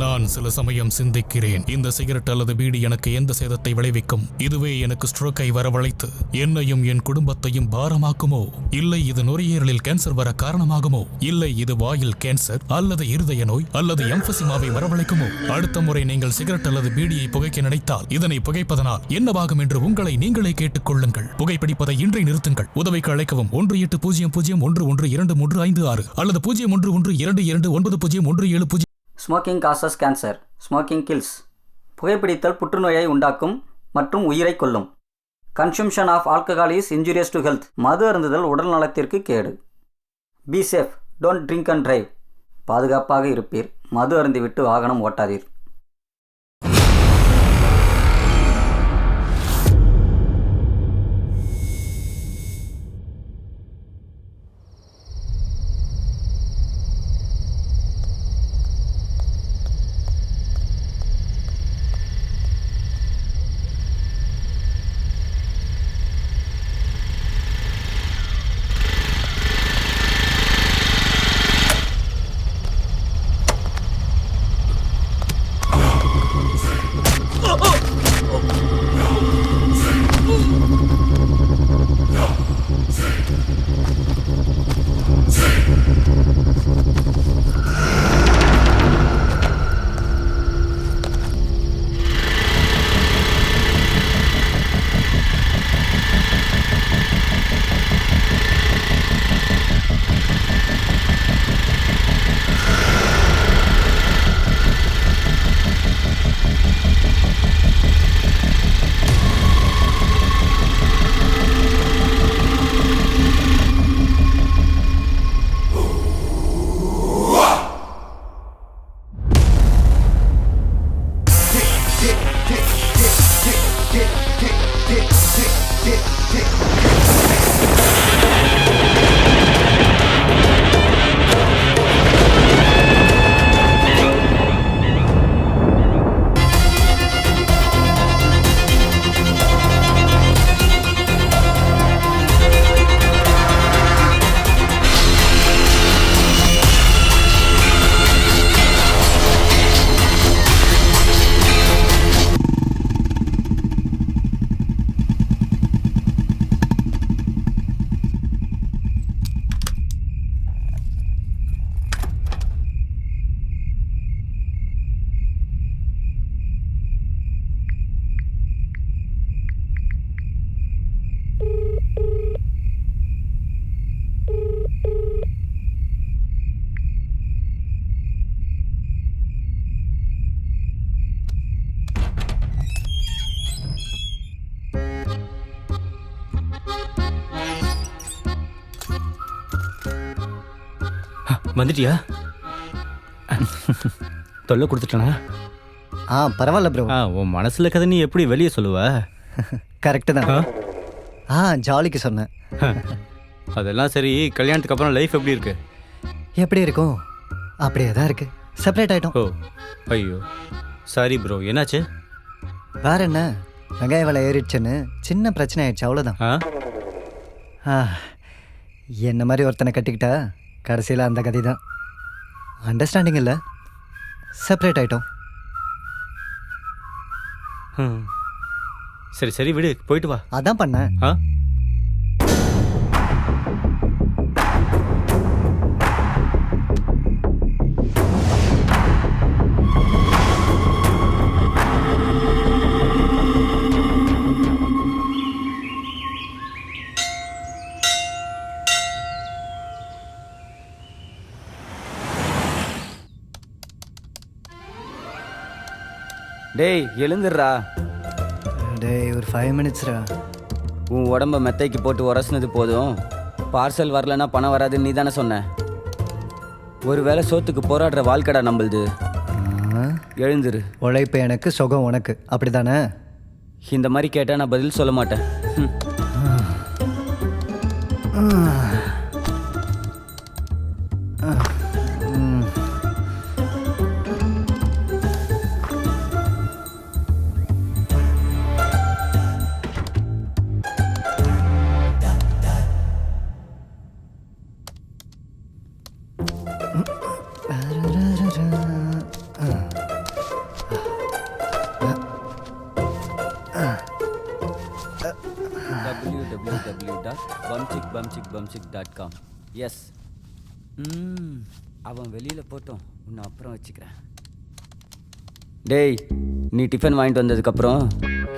நான் சில சமயம் சிந்திக்கிறேன், இந்த சிகரெட் அல்லது பீடி எனக்கு எந்த சேதத்தை விளைவிக்கும்? இதுவே எனக்கு ஸ்ட்ரோக்கை வரவழைத்து என்னையும் என் குடும்பத்தையும் பாரமாக்குமோ? இல்லை இது நுரையீரலில் கேன்சர் வர காரணமாகுமோ? இல்லை இது வாயில் கேன்சர் அல்லது இருதய நோய் அல்லது எம்பசிமாவை வரவழைக்குமோ? அடுத்த முறை நீங்கள் சிகரெட் அல்லது பீடியை புகைக்க நினைத்தால் இதனை புகைப்பதனால் என்னவாகும் என்று உங்களை நீங்களே கேட்டுக் கொள்ளுங்கள். புகைப்பிடிப்பதை இன்றே நிறுத்துங்கள். உதவிக்கு அழைக்கவும் 1800112356 அல்லது 0112290170. Smoking causes cancer, smoking kills. புகைப்பிடித்தல் புற்றுநோயை உண்டாக்கும் மற்றும் உயிரை கொல்லும். Consumption of alcohol is injurious to health. மது அருந்துதல் உடல் நலத்திற்கு கேடு. Be safe, don't drink and drive. பாதுகாப்பாக இருப்பீர், மது அருந்திவிட்டு வாகனம் ஓட்டாதீர். வந்துட்டியா? தொல்லை கொடுத்துட்டனா? பரவாயில்ல ப்ரோ. உன் மனசில் கதை நீ எப்படி வெளியே சொல்லுவ? கரெக்டு தான். ஜாலிக்கு சொன்னேன். அதெல்லாம் சரி, கல்யாணத்துக்கு அப்புறம் லைஃப் எப்படி இருக்கு? எப்படி இருக்கும்? அப்படியே தான் இருக்கு. செப்பரேட் ஆகிட்டோம். ஓ ஐயோ சாரி ப்ரோ, என்னாச்சு? வேற என்ன, வெங்காய விலை ஏறிடுச்சுன்னு சின்ன பிரச்சனை ஆயிடுச்சு, அவ்வளோதான். என்ன மாதிரி ஒருத்தனை கட்டிக்கிட்டா கடைசியில் அந்த கதை தான். அண்டர்ஸ்டாண்டிங் இல்லை, செப்பரேட் ஆகிட்டோம். சரி சரி விடு, போயிட்டு வா. அதான் பண்ணேன். டேய் எழுந்துடுறா. டேய் ஒரு 5 மினிட்ஸ்ரா. உன் உடம்ப மெத்தைக்கு போட்டு உரசுனது போதும். பார்சல் வரலன்னா பணம் வராதுன்னு நீ தானே சொன்ன. ஒருவேளை சோத்துக்கு போராடுற வாழ்க்கடா நம்மளுது. எழுந்துரு. உழைப்பு எனக்கு, சுகம் உனக்கு, அப்படி தானே? இந்த மாதிரி கேட்டால் நான் பதில் சொல்ல மாட்டேன். bumsick.com. எஸ். அவன் வெளியில் போட்டோம், உன்னை அப்புறம் வச்சுக்கிறேன். டேய், நீ டிஃபன் வாங்கிட்டு வந்ததுக்கப்புறம்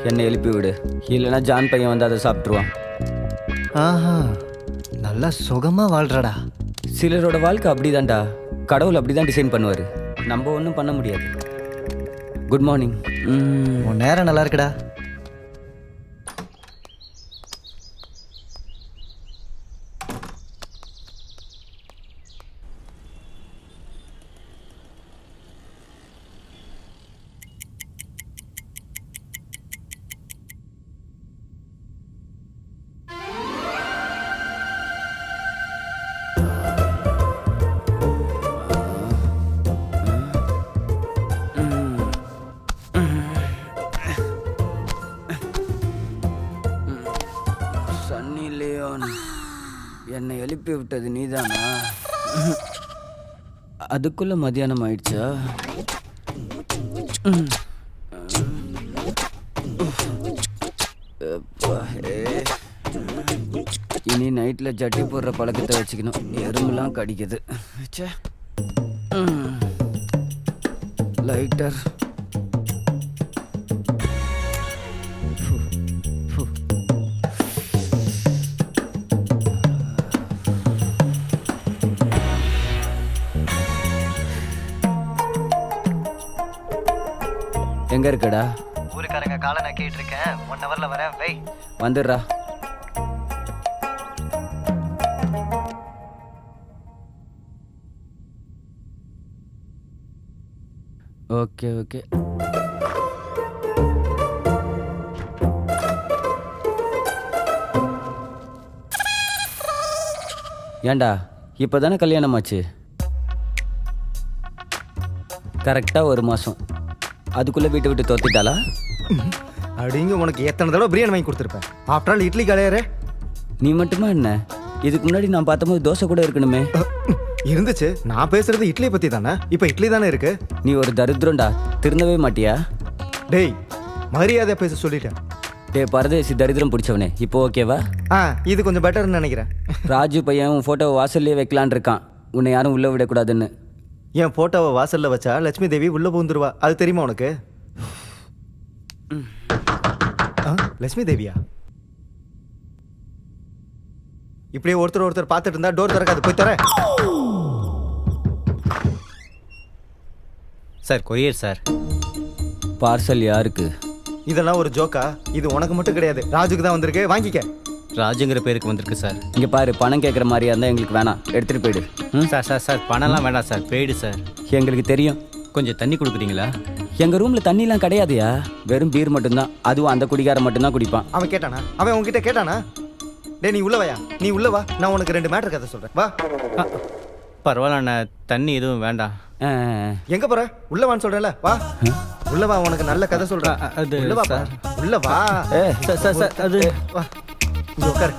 என்னை எழுப்பி விடு, இல்லைன்னா ஜான் பையன் வந்து அதை சாப்பிட்ருவான். ஆஹா, நல்லா சுகமாக வாழ்றடா. சிலரோட வாழ்க்கை அப்படிதான்டா, கடவுள் அப்படி தான் டிசைன் பண்ணுவார், நம்ம ஒன்றும் பண்ண முடியாது. Good morning. உன் நேரம் நல்லா இருக்குடா. சன்னி லியோன், என்னை எழுப்பி விட்டது நீதானா? அதுக்குள்ள மதியானம் ஆயிடுச்சா? இனி நைட்ல ஜட்டி போடுற பழக்கத்தை வச்சுக்கணும், எறும்புலாம் கடிக்குது. ச்சே. லைட்டர். எங்க இருக்கடா? ஊருக்காரங்க காலை நான் கேட்டிருக்கேன், 1 ஹவரில் வரேன், வை. வந்துடுறா. Okay okay. ஏண்டா, இப்போ தானே கல்யாணம் ஆச்சு, கரெக்டாக 1 மாதம், அதுக்குள்ளே வீட்டை விட்டு தோத்திட்டாளா? அப்படிங்க உனக்கு எத்தனை தடவை பிரியாணி வாங்கி கொடுத்துருப்பேன். ஆஃப்டர் ஆல் இட்லி கடையாரு நீ மட்டுமா என்ன? இதுக்கு முன்னாடி நான் பார்த்தபோது தோசை கூட இருக்கணுமே. இருந்துச்சு. நான் பேசுறது இட்லி பத்தி தானே. இப்போ இட்லி தானே இருக்கு. நீ ஒரு தரித்திரம்டா, திருந்தவே மாட்டியா? டேய், மரியாதை பேச சொல்லிட்டேன். டே பரதேசி தரித்திரம் பிடிச்சவனே, இப்போ ஓகேவா? இது கொஞ்சம் பெட்டர்னு நினைக்கிறேன். ராஜு பையன் உன் ஃபோட்டோவை வாசல்லே வைக்கலான் இருக்கான், உன்னை யாரும் உள்ளே விடக்கூடாதுன்னு. என் போட்டோவை வாசல்ல வச்சா லட்சுமி தேவி உள்ள பூந்துருவா, அது தெரியுமா உனக்கு? லட்சுமி தேவியா? இப்படியே ஒருத்தர் பார்த்துட்டு இருந்தா டோர் திறக்காது, போய் தர. Sir courier sir. பார்சல் யாருக்கு? இதெல்லாம் ஒரு ஜோக்கா? இது உனக்கு மட்டும் கிடையாது, ராஜுக்கு தான் வந்திருக்கு, வாங்கிக்க. ராஜுங்கிற பேருக்கு வந்திருக்கு சார். இங்கே பாரு, பணம் கேட்குற மாதிரியா இருந்தால் எங்களுக்கு வேணாம், எடுத்துகிட்டு போயிடு. சார் பணம்லாம் வேண்டாம் சார், பெய்டு சார். எங்களுக்கு தெரியும். கொஞ்சம் தண்ணி கொடுக்குறீங்களா? எங்கள் ரூமில் தண்ணிலாம் கிடையாதுயா, வெறும் பீர் மட்டும்தான், அதுவும் அந்த குடிகார மட்டும்தான் குடிப்பான். அவன் கேட்டானா? அவன் உன்கிட்ட கேட்டானா? டே, நீ உள்ள வாயா, நீ உள்ள வா, நான் உனக்கு 2 மேட்டர் கதை சொல்றேன், வா. பரவாயில்ல அண்ணா, தண்ணி எதுவும் வேண்டாம். ஆ, எங்க போற? உள்ள வான்னு சொல்றேன்ல, வா. உள்ள வா, உனக்கு நல்ல கதை சொல்றேன். அது உள்ள வா சார். உள்ள வா. சார் அது வா, இங்க உட்காரு.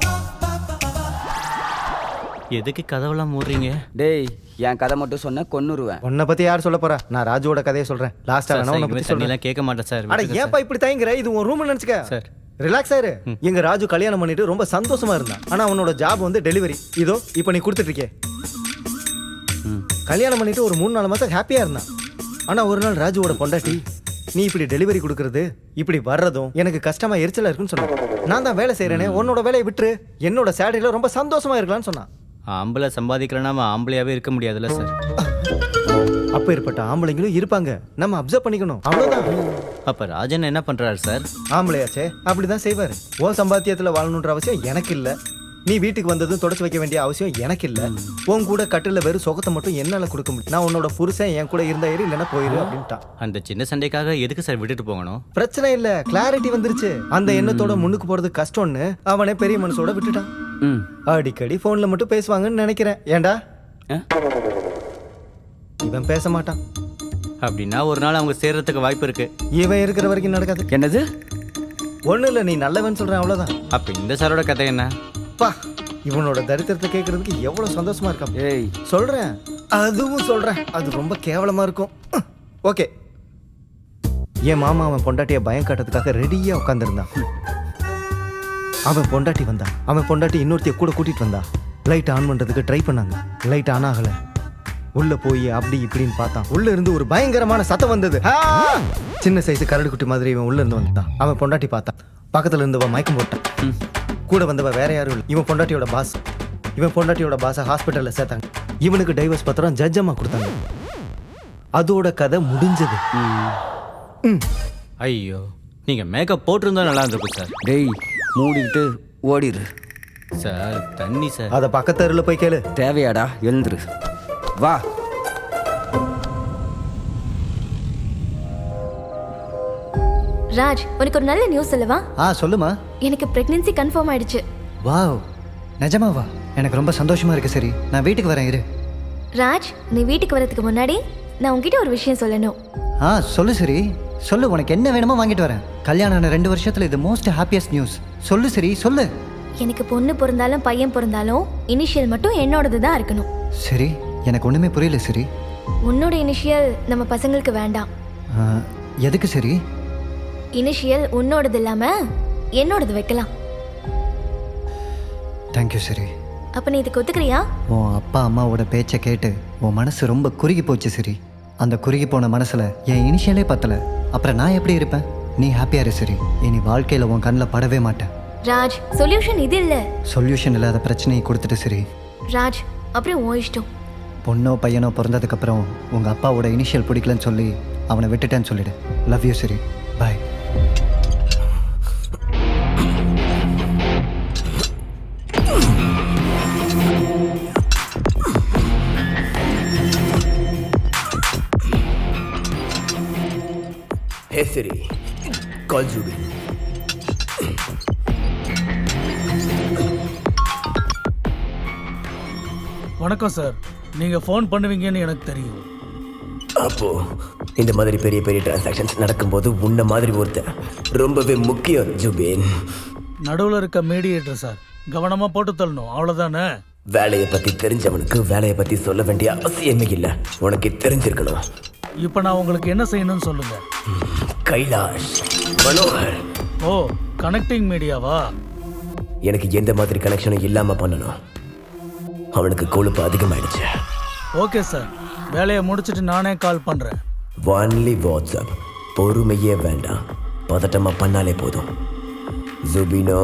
எதுக்கு கதவெல்லாம் மூடுறீங்க? டேய், என் கதை மட்டும் சொன்ன கொன்னுருவேன். உன்னை பத்தி யார் சொல்ல போறா? நான் ராஜுவோட கதையை சொல்றேன். லாஸ்டா வேணா உன்னை பத்தி சொல்றேன். தண்ணிலாம் கேட்க மாட்டேன் சார். அட ஏன்ப்பா இப்படி தயங்குற? இது உன் ரூம் நினைச்சுக்க. சார் ரிலாக்ஸ் ஆயிரு. எங்க ராஜு கல்யாணம் பண்ணிட்டு ரொம்ப சந்தோஷமா இருந்தான். ஆனா அவனோட ஜாப் வந்து டெலிவரி. இதோ இப்போ நீ கொடுத்துட்டு இருக்கே. கல்யாணம் பண்ணிட்டு ஒரு 3-4 மாசம் ஹாப்பியா இருந்தான். ஆனா ஒரு நாள் ராஜுவோட பொண்டாட்டி, நீ இப்படி டெலிவரி கொடுக்கறது, இப்படி வர்றதும் எனக்கு கஷ்டமா எரிச்சலா இருக்குன்னு சொன்னான். நான் தான் வேலை செய்யறேனே, உன்னோட வேலையை விட்டுரு, என்னோட சேலரியில ரொம்ப சந்தோஷமா இருக்கலாம்னு சொன்னான். ஆம்பளை சம்பாதிக்கிறேன்னா அவன் ஆம்பளையாவே இருக்க முடியாதுல்ல சார். அப்ப ஏற்பட்ட ஆம்பளைங்களும் இருப்பாங்க, நம்ம அப்சர்வ் பண்ணிக்கணும், அவ்வளவுதான். அப்ப ராஜன் என்ன பண்றாரு சார்? ஆம்பளையாச்சே, அப்படிதான் செய்வாரு. உன் சம்பாத்தியத்துல வாழணுன்ற அவசியம் எனக்கு இல்ல. நீ வீட்டுக்கு வந்ததும் தொடச்சு வைக்க வேண்டிய அவசியம் எனக்கு இல்ல. உன் கூட கட்டில வெறும் சொகத்தை மட்டும் என்னால கொடுக்க முடியும். நான் உன்னோட புருஷன், என் கூட இருந்தா ஏறி இல்லைன்னா போயிரு அப்படின்ட்டான். அந்த சின்ன சண்டைக்காக எதுக்கு சார் விட்டுட்டு போகணும்? பிரச்சனை இல்ல, கிளாரிட்டி வந்துருச்சு. அந்த எண்ணத்தோட முன்னுக்கு போறது கஷ்டம்னு அவனே பெரிய மனசோட விட்டுட்டான். அடிக்கடி போன்ல மட்டும் பேசுவாங்கன்னு நினைக்கிறேன். ஏண்டா? இவன் பேச மாட்டான். அப்படின்னா ஒரு நாள் அவங்க சேர்றதுக்கு வாய்ப்பு இருக்கு. இவன் இருக்கிற வரைக்கும் நடக்காது. என்னது? ஒண்ணு இல்ல, நீ நல்லவன் சொல்றேன், அவ்வளவுதான். அப்ப இந்த சாரோட கதை என்ன? பா, இவனோட தரித்திரத்தை கேட்கறதுக்கு எவ்வளவு சந்தோஷமா இருக்கான். ஏய், சொல்றேன், அதுவும் சொல்றேன், அது ரொம்ப கேவலமா இருக்கும். ஓகே, என் மாமா அவன் பொண்டாட்டிய பயம் காட்டுறதுக்காக ரெடியா உட்காந்துருந்தான். அவன் பொண்டாட்டி வந்தான். அவன் பொண்டாட்டி இன்னொருத்தைய கூட கூட்டிட்டு வந்தா. லைட் ஆன் பண்றதுக்கு ட்ரை பண்ணாங்க. லைட் ஆன் ஆகல. உள்ள போய் அப்படி இப்படின்னு பார்த்தான். உள்ள இருந்து ஒரு பயங்கரமான சத்தம் வந்தது. சின்ன சைஸ் கரடு குட்டி மாதிரி இவன் உள்ள இருந்து வந்தான். அவன் பொண்டாட்டி பார்த்தான். பக்கத்துல இருந்தவன் மயக்கம் போட்டான். கூட வந்தவ வேற யாரும் இல்லை, இவன் பொண்டாட்டியோட பாஸ். இவன் பொண்டாட்டியோட பாஸை ஹாஸ்பிட்டல்ல சேர்த்தாங்க. இவனுக்கு டைவர்ஸ் பத்திரம் ஜட்ஜ் அம்மா கொடுத்தாங்க. அதோட கதை முடிஞ்சது. ஐயோ, நீங்க மேக்கப் போட்டிருந்தா நல்லா இருந்திருக்கும் சார். டேய் மூடிக்கிட்டு ஓடிடு. சார் தண்ணி சார். அதை பக்கத்தருல போய் கேளு. தேவையாடா, எழுந்துரு. வா. ராஜ், உனக்கு ஒரு நல்ல நியூஸ் சொல்லவா? சொல்லுமா. எனக்கு பிரெக்னன்சி கன்ஃபார்ம் ஆயிடுச்சு. வாவ், நிஜமாவா? எனக்கு ரொம்ப சந்தோஷமா இருக்கு. சரி, நான் வீட்டுக்கு வரேன், இரு. ராஜ், நீ வீட்டுக்கு வரதுக்கு முன்னாடி நான் உன்கிட்ட ஒரு விஷயம் சொல்லணும். சொல்லு. சரி சொல்லு, உனக்கு என்ன வேணுமோ வாங்கிட்டு வரேன். கல்யாணம் ஆன 2 வருஷத்துல இது மோஸ்ட் ஹாப்பியஸ்ட் நியூஸ். சொல்லு சரி, சொல்லு. எனக்கு பொண்ணு பிறந்தாலும் பையன் பிறந்தாலும் இனிஷியல் மட்டும் என்னோடது தான் இருக்கணும். சரி, எனக்கு ஒண்ணுமே புரியல. சரி, உன்னோட இனிஷியல் நம்ம பசங்களுக்கு வேண்டாம். எதுக்கு? சரி, இனிஷியல் உன்னோடது இல்லாம என்னோடது வைக்கலாம். தேங்க்யூ. சரி, அப்ப நீ இதுக்கு ஒத்துக்கிறியா? உன் அப்பா அம்மாவோட பேச்சை கேட்டு உன் மனசு ரொம்ப குறுகி போச்சு. சரி, அந்த குறுகி போன மனசுல என் இனிஷியலே பத்தல. அப்புறம் நான் எப்படி இருப்பேன்? நீ ஹாப்பியா இரு. சரி, இனி வாழ்க்கையில உன் கண்ணில் படவே மாட்டேன். ராஜ், சொல்யூஷன் இது இல்ல. சொல்யூஷன் இல்லாத பிரச்சனையை கொடுத்துட்டு. சரி ராஜ், அப்புறம் உன் இஷ்டம். பொண்ணோ பையனோ பிறந்ததுக்கப்புறம் உங்கள் அப்பாவோட இனிஷியல் பிடிக்கலன்னு சொல்லி அவனை விட்டுட்டேன்னு சொல்லிடு. Love you. சரி, பாய். Hey Siri, call Zubin. வணக்கம் சார், நீங்கள் ஃபோன் பண்ணுவீங்கன்னு எனக்கு தெரியும். அப்போ இந்த மாதிரி பெரிய பெரிய டிரான்சாக்ஷன்ஸ் நடக்கும்போது உன்ன மாதிரி ஒருத்தர் ரொம்பவே முக்கியம் ஜுபின். நடுவில் இருக்க மீடியேட்டர் சார், கவனமாக போட்டு தள்ளணும், அவ்வளோதானே? வேலையை பற்றி தெரிஞ்சவனுக்கு வேலையை பற்றி சொல்ல வேண்டிய அவசியமே இல்லை. உனக்கு தெரிஞ்சிருக்கணும். இப்போ நான் உங்களுக்கு என்ன செய்யணும்னு சொல்லுங்கள். கைலாஷ், மனோகர். ஓ, கனெக்டிங் மீடியாவா? எனக்கு எந்த மாதிரி கனெக்ஷனும் இல்லாமல் பண்ணணும். அவனுக்கு கொழுப்பு அதிகமாயிடுச்சு. ஓகே சார், வேலையை முடிச்சுட்டு நானே கால் பண்ணுறேன். Only WhatsApp. பொறுமையே வேண்டாம், பதட்டமாக பண்ணாலே போதும். ஜுபினோ,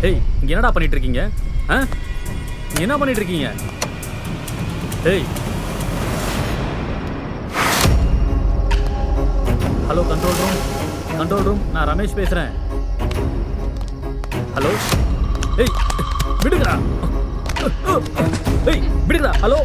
ஏய், இங்க என்னடா பண்ணிட்டு இருக்கீங்க? நீங்க என்ன பண்ணிட்டு இருக்கீங்க? ஏய், ஹலோ, கண்ட்ரோல் ரூம், நான் ரமேஷ் பேசுறேன். ஹலோ, ஏய் விடுங்கடா, ஏய் விடுங்கடா, ஹலோ.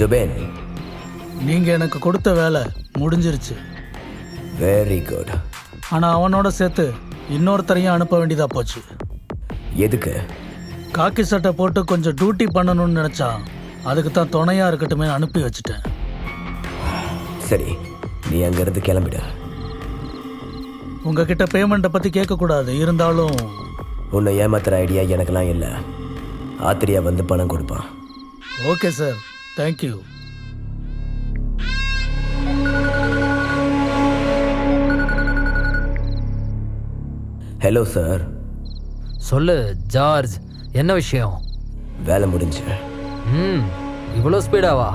ஜுபேன், நீங்க எனக்கு கொடுத்த வேலை முடிஞ்சிருச்சு. Very good. ஆனா அவனோட சேர்த்து இன்னொருத்தரையும் அனுப்ப வேண்டியதா போச்சு. எதுக்கு? காக்கி சட்டை போட்டு கொஞ்சம் டியூட்டி பண்ணணும்னு நினைச்சான். அதுக்கு தான் துணையா இருக்கட்டுமே அனுப்பி வச்சுட்டேன். சரி, நீ அங்கிருந்து கிளம்பிடு. உங்ககிட்ட பேமெண்ட்டை பத்தி கேட்க கூடாது, இருந்தாலும் உன்னை ஏமாத்துற ஐடியா எனக்கெல்லாம் இல்லை. ஆத்திரியா வந்து பணம் கொடுப்பான். Okay sir, thank you. Hello sir. சொல்லு ஜார்ஜ், என்ன விஷயம்? வேலை முடிஞ்சு. இவ்வளோ ஸ்பீடாவா?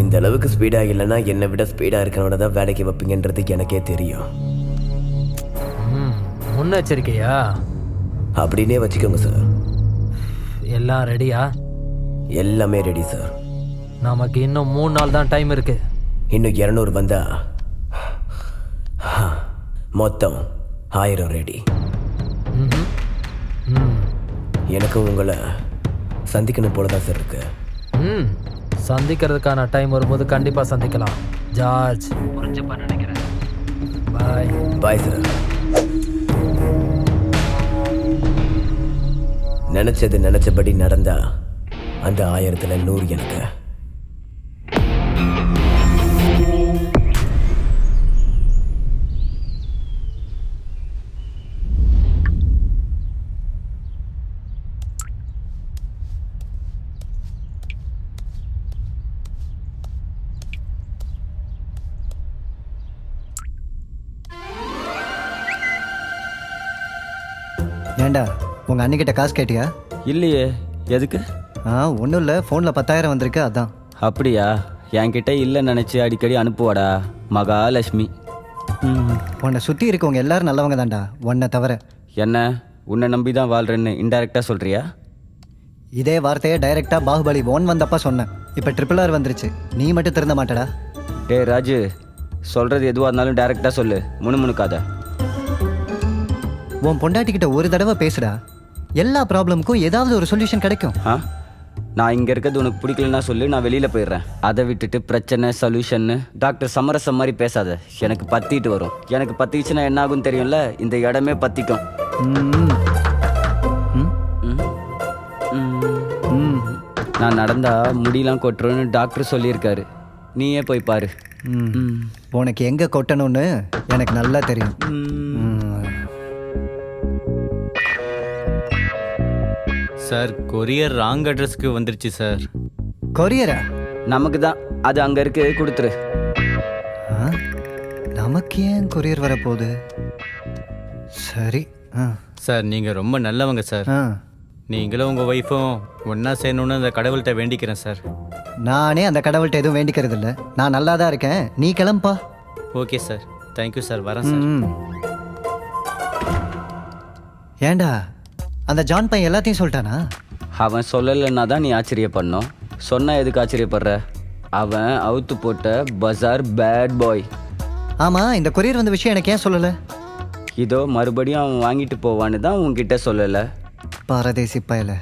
இந்த அளவுக்கு ஸ்பீடாக இல்லைன்னா என்னை விட ஸ்பீடாக இருக்கிறவனை தான் வேலைக்கு வைப்பீங்கன்றது எனக்கே தெரியும். முன்னெச்சரிக்கையா? அப்படின்னே வச்சுக்கோங்க சார். எல்லாம் ரெடியா? எல்லாமே ரெடி சார். நமக்கு இன்னும் 3 நாள் தான் டைம் இருக்கு. இன்னும் 200 வந்தா மொத்தம் 1000 ரெடி. எனக்கு உங்களை சந்திக்கணும் போல தான் சார் இருக்கு. சந்திக்கிறதுக்கான டைம் வரும்போது கண்டிப்பாக சந்திக்கலாம் ஜார்ஜ். புரிஞ்சுப்பா நினைக்கிறேன். பாய். Bye sir. நினைச்சது நினைச்சபடி நடந்தா அந்த 1000ல் 100 எனக்கு. ஏண்டா உங்க அண்ணிக்கிட்ட காசு கேட்டியா? இல்லையே, எதுக்கு? ஒன்றும் இல்லை, ஃபோனில் 10,000 வந்திருக்கு அதான். அப்படியா? என்கிட்ட இல்லைன்னு நினச்சி அடிக்கடி அனுப்புவாடா மகாலட்சுமி. உன்னை சுற்றி இருக்கவங்க எல்லாரும் நல்லவங்க தான்டா, உன்னை தவிர. என்ன, உன்னை நம்பி தான் வாழ்கிறேன்னு இன்டெரக்டாக சொல்கிறியா? இதே வார்த்தையை டைரெக்டாக பாகுபலி 1 வந்தப்பா சொன்னேன். இப்போ RRR வந்துருச்சு, நீ மட்டும் திருந்த மாட்டடா. டே ராஜு, சொல்கிறது எதுவாக இருந்தாலும் டைரெக்டாக சொல்லு, முணுமுணுக்காத. உன் பொண்டாட்டிக்கிட்ட ஒரு தடவை பேசுடா, எல்லா ப்ராப்ளமுக்கும் ஏதாவது ஒரு சொல்யூஷன் கிடைக்கும். நான் இங்கே இருக்கிறது உனக்கு பிடிக்கலன்னா சொல்லு, நான் வெளியில் போயிடுறேன். அதை விட்டுட்டு பிரச்சனை சொல்யூஷன்னு டாக்டர் சமரசம் மாதிரி பேசாத. எனக்கு பற்றிட்டு வரும். எனக்கு பற்றிச்சுன்னா என்ன ஆகும் தெரியும்ல? இந்த இடமே பற்றிக்கும். நான் நடந்தா முடியெல்லாம் கொட்டுறோன்னு டாக்டர் சொல்லியிருக்காரு. நீயே போய் பாரு. உனக்கு எங்கே கொட்டணும்னு எனக்கு நல்லா தெரியும். சார், கொரியர் ராங் அட்ரஸ்க்கு வந்துருச்சு சார். கொரியரா? நமக்கு தான், அது அங்கே இருக்கு, கொடுத்துரு. நமக்கு ஏன் கொரியர் வரப்போகுது? சரி. சார், நீங்கள் ரொம்ப நல்லவங்க சார். நீங்களும் உங்கள் ஒய்ஃபும் ஒன்றா சேரணுன்னு அந்த கடவுள்கிட்ட வேண்டிக்கிறேன் சார். நானே அந்த கடவுள்கிட்ட எதுவும் வேண்டிக்கிறது இல்லை, நான் நல்லா தான் இருக்கேன். நீ கிளம்பா. ஓகே சார், தேங்க்யூ சார், வரேன் சார். ஏண்டா அந்த ஜான் பையன் எல்லாத்தையும் சொல்லிட்டானா? அவன் சொல்லலைன்னா தான் நீ ஆச்சரியப்படணும். சொன்னால் எதுக்கு ஆச்சரியப்படுற? அவன் அவுத்து போட்ட பஜார் பேட் பாய். ஆமாம், இந்த கொரியர் வந்த விஷயம் எனக்கு ஏன் சொல்லலை? இதோ மறுபடியும் அவன் வாங்கிட்டு போவான்னு தான் உன்கிட்ட சொல்லலை. பாரதேசி பயல.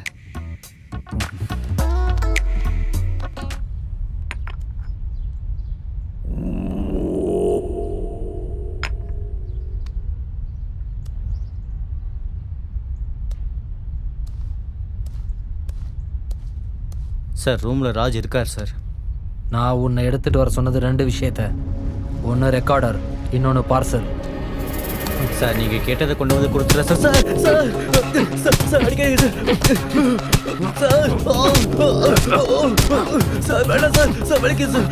சார், ரூமில் ராஜ் இருக்கார் சார். நான் உன்னை எடுத்துகிட்டு வர சொன்னது 2 விஷயத்த. ஒன்று ரெக்கார்டர், இன்னொன்று பார்சல். சார், நீங்கள் கேட்டதை கொண்டு வந்து கொடுத்துட்றேன் சார். சார் அடிக்காதீங்க சார். சார் வேண்டாம் சார். சார் வலிக்குது சார்.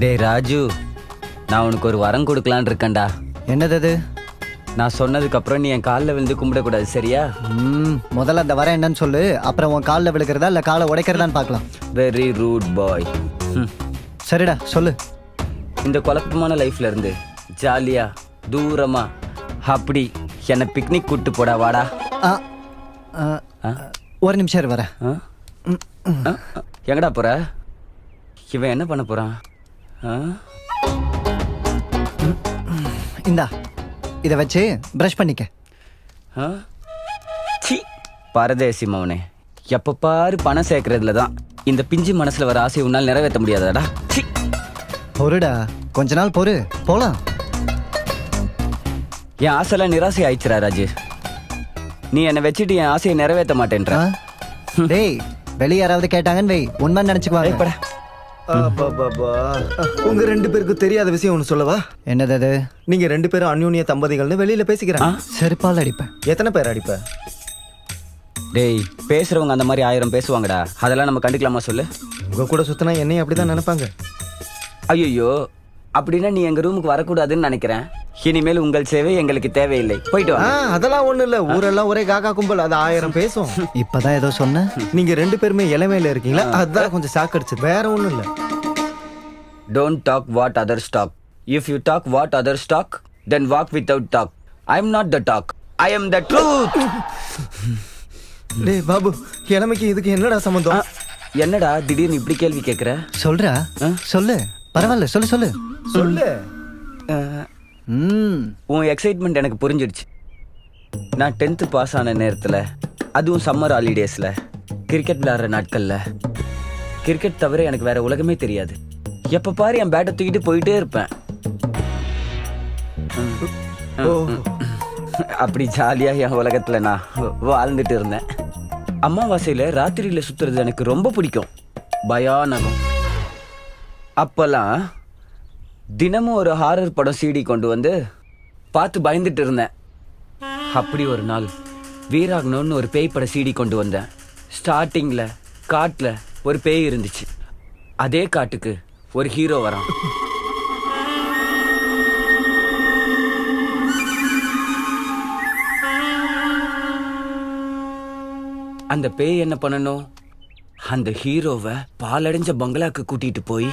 டேய் ராஜு, நான் உனக்கு ஒரு வரம் கொடுக்கலான் இருக்கேன்டா. என்னது அது? நான் சொன்னதுக்கு அப்புறம் நீ என் காலில் விழுந்து கும்பிடக்கூடாது, சரியா? முதல்ல அந்த வர என்னன்னு சொல்லு, அப்புறம் உன் காலில் விழுக்கிறதா இல்லை காலை உடைக்கிறதான்னு பார்க்கலாம். வெரி ரூட் பாய். சரிடா சொல்லு. இந்த குழப்பமான லைஃப்ல இருந்து ஜாலியா தூரமா அப்படி என்னை பிக்னிக் கூட்டு போடா, வாடா. ஆ, ஆ, ஒரு நிமிஷம் இரு, வரேன். எங்கடா போற? இவன் என்ன பண்ண போறான்? இந்தா இதை வச்சு ப்ரஷ் பண்ணிக்க. சி பரதேசி மவனே, எப்ப பாரு பணம் சேர்க்கறதுல தான் இந்த பிஞ்சு மனசுல வர ஆசையை உன்னால் நிறைவேற்ற முடியாதாடா. சி பொறுடா, கொஞ்ச நாள் பொறு, போலாம். என் ஆசைலாம் நிராசை ஆயிடுச்சுடா ராஜு. நீ என்னை வச்சுட்டு என் ஆசையை நிறைவேற்ற மாட்டேன்ற. டேய், வெளிய யாராவது கேட்டாங்கன்னு வை, உண்மை நினைச்சுக்குவாங்க. உங்க ரெண்டு பேருக்கு தெரியாத விஷயம் ஒன்று சொல்லவா? என்னது அது? நீங்க ரெண்டு பேரும் அந்யூன்ய தம்பதிகள்னு வெளியில பேசிக்கிறாங்க. செருப்பால் அடிப்பேன். எத்தனை பேர் அடிப்ப? டேய், பேசுறவங்க அந்த மாதிரி 1000 பேசுவாங்கடா. அதெல்லாம் நம்ம கண்டுக்கலாமா சொல்லு? உங்க கூட சுத்தினா என்னையும் அப்படிதான் நினைப்பாங்க. ஐயோ, அப்படின்னா நீ எங்க ரூமுக்கு வரக்கூடாதுன்னு நினைக்கிறேன். இனிமேல் உங்கள் சேவை எங்களுக்கு தேவையில்லை, போயிட்டு வா. அதெல்லாம் ஒண்ணு இல்ல, ஊரெல்லாம் ஒரே காக்கா கும்பல், அது 1000 பேசும். இப்பதான் ஏதோ சொன்ன. நீங்க ரெண்டு பேருமே இளமையில இருக்கீங்களா, அதான் கொஞ்சம் சாக்கடிச்சு, வேற ஒண்ணும் இல்ல. Don't talk what others talk. If you talk what others talk, then walk without talk. I am not the talk, I am the truth. டேய் பாபு, இளமைக்கு இதுக்கு என்னடா சம்பந்தம்? என்னடா திடீர்னு இப்படி கேள்வி கேட்குற? சொல்றா, சொல்லு, பரவாயில்ல, சொல்லு சொல்லு சொல்லு. உன் எக்ஸைட்மெண்ட் எனக்கு புரிஞ்சிடுச்சு. நான் 10th பாஸ் ஆன நேரத்தில், அதுவும் சம்மர் ஹாலிடேஸில், கிரிக்கெட் விளையாடுற நாட்களில், கிரிக்கெட் தவிர எனக்கு வேற உலகமே தெரியாது. எப்போ பாரு என் பேட்டை தூக்கிட்டு போயிட்டே இருப்பேன். அப்படி ஜாலியாக என் உலகத்தில் நான் வாழ்ந்துட்டு இருந்தேன். அமாவாசையில் ராத்திரியில் சுற்றுறது எனக்கு ரொம்ப பிடிக்கும், பயானகம். அப்போல்லாம் தினமும் ஒரு ஹாரர் படம் சிடி கொண்டு வந்து பார்த்து பயந்துட்டு இருந்தேன். அப்படி ஒரு நாள் வீராகனோன்னு ஒரு பேய் பட சிடி கொண்டு வந்தேன். ஸ்டார்டிங்கில் காட்டில் ஒரு பேய் இருந்துச்சு. அதே காட்டுக்கு ஒரு ஹீரோ வரான். அந்த பேய் என்ன பண்ணணும்? அந்த ஹீரோவை பாலடைஞ்ச பங்களாக்கு கூட்டிட்டு போய்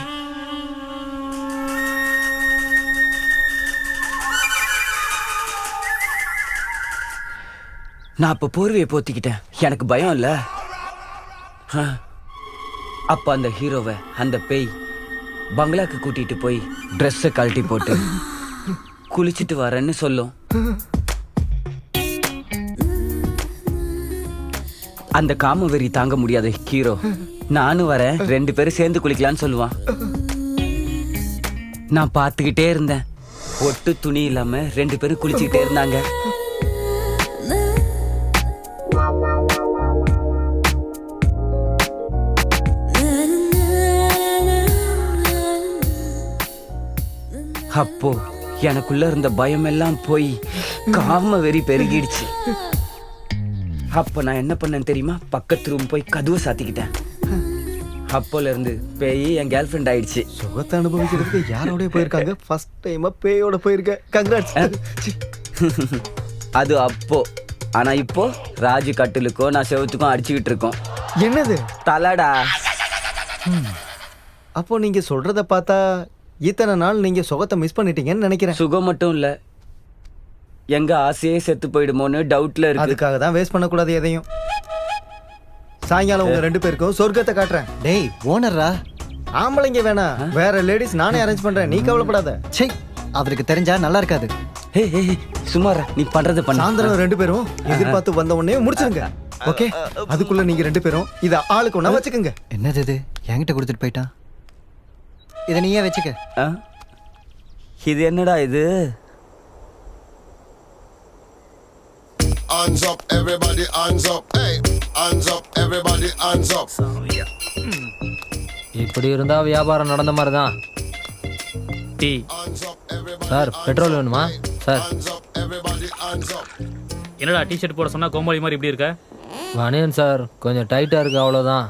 நான் அப்ப போர்வையை போத்திக்கிட்டேன். எனக்கு பயம் இல்ல. அப்ப அந்த ஹீரோவை அந்த பேய் பங்களாக்கு கூட்டிட்டு போய் ட்ரெஸ்ஸை கழட்டி போட்டு குளிச்சுட்டு வரேன்னு சொல்லும். அந்த காம வெறி தாங்க முடியாத ஹீரோ, நானும் வரேன், 2 பேரும் சேர்ந்து குளிக்கலான்னு சொல்லுவான். நான் பார்த்துக்கிட்டே இருந்தேன். ஒட்டு துணி இல்லாம 2 பேரும் குளிச்சுக்கிட்டே இருந்தாங்க. அப்போ எனக்குள்ள இருந்த பயம் எல்லாம் போய் காம வெறி பெருகிடுச்சு. அப்ப நான் என்ன பண்ணேன் தெரியுமா? பக்கத்து ரூம் போய் கதவை சாத்திக்கிட்டேன். அப்போல இருந்து பேய் என் கேர்ள் ஃப்ரெண்ட் ஆயிடுச்சு. சுகத்தை அனுபவிக்கிறதுக்கு யாரோட போயிருக்காங்க? ஃபர்ஸ்ட் டைமா பேயோட போயிருக்க. கங்க்ராட்ஸ். அது அப்போ. ஆனா இப்போ ராஜு கட்டிலுக்கும் நான் செவத்துக்கும் அடிச்சுக்கிட்டு இருக்கோம். என்னது? தலடா. அப்போ நீங்க சொல்றத பார்த்தா இத்தனை நாள் நீங்க சுகத்தை மிஸ் பண்ணிட்டீங்கன்னு நினைக்கிறேன். சுகம் மட்டும் இல்ல, எங்க ஆசையே செத்து போயிடுமோன்னு டவுட்ல இருக்கு. அதுக்காக தான் வேஸ்ட் பண்ணக்கூடாது எதையும். சாயங்காலம் உங்க 2 பேருக்கும் சொர்க்கத்தை காட்டுறேன். டேய் ஓனர்ரா, ஆம்பளைங்க வேணாம், வேற லேடிஸ் நானே அரேஞ்ச் பண்றேன், நீ கவலைப்படாத. சே, அவருக்கு தெரிஞ்சா நல்லா இருக்காது. சுமாரா நீ பண்றது பண்ண. சாயந்தரம் 2 பேரும் எதிர்பார்த்து வந்த உடனே முடிச்சிருங்க. ஓகே, அதுக்குள்ள நீங்க 2 பேரும் இத ஆளுக்கு ஒண்ணா வச்சுக்கோங்க. என்னது இது? என்கிட்ட கொடுத்துட்டு போயிட்டான். இதை நீயே வச்சுக்க. இது என்னடா இது? Hands up, everybody, hands up. Hey, hands up, everybody, hands up. இப்படி இருந்தா வியாபாரம் நடந்த மாதிரி தான். டீ சார், பெட்ரோல் வேணுமா சார்? என்னடா டிஷர்ட் போட சொன்னா கோமாளி மாதிரி இப்படி இருக்க? வணியன் சார், கொஞ்சம் டைட்டா இருக்கு, அவ்வளோதான்.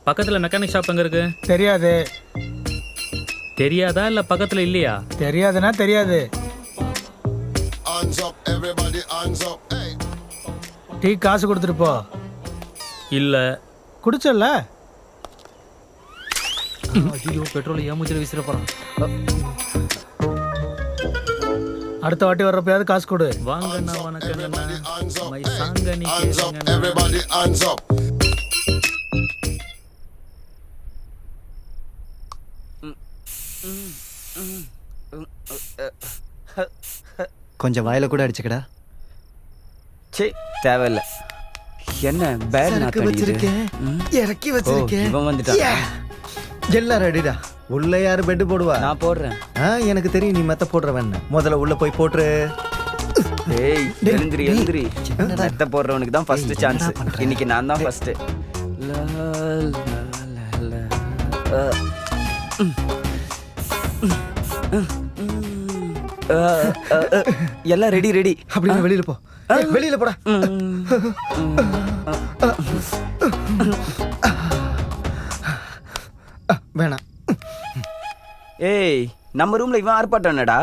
பக்கத்துல மெக்கானிக் ஷாப் எங்க இருக்கு? தெரியாது. தெரியாதா இல்ல பக்கத்துல இல்லையா? தெரியாதுன்னா தெரியாது. Hands up, everybody. டீ காசு கொடுத்துட்டு போ. இல்ல. குடிச்சல்ல? ஐயோ பெட்ரோல் ஏமுச்சில வீசிட போறான். அடுத்த வாட்டி வர்றப்பயாவது காசு கொடு. வாங்கண்ணா வணக்கங்கண்ணா. மை சாங்க நீ Hands up, கேளுங்கண்ணா. everybody, hands up. கொஞ்சம் வாயில கூட அடிச்சுக்கடா. சே தேவையில்ல. என்ன பேக் சரக்கு வச்சிருக்கேன், இறக்கி வச்சிருக்கேன். இவன் வந்துட்டான். எல்லாரும் ரெடிடா. உள்ள யாரு பெட் போடுவா? நான் போடுறேன். எனக்கு தெரியும் நீ மெத்த போடுறவன். முதல்ல உள்ள போய் போட்டுரு. டேய் எழுந்திரி எழுந்திரி. மெத்த போடுறவனுக்கு தான் ஃபர்ஸ்ட் சான்ஸ். இன்னைக்கு நான் தான் ஃபர்ஸ்ட். எல்லாம் ரெடி ரெடி. அப்படின்னு வெளியில போ. வெளியில போடா. வேணாம். ஏய் நம்ம ரூம்ல இவன் ஆர்ப்பாட்டம் என்னடா?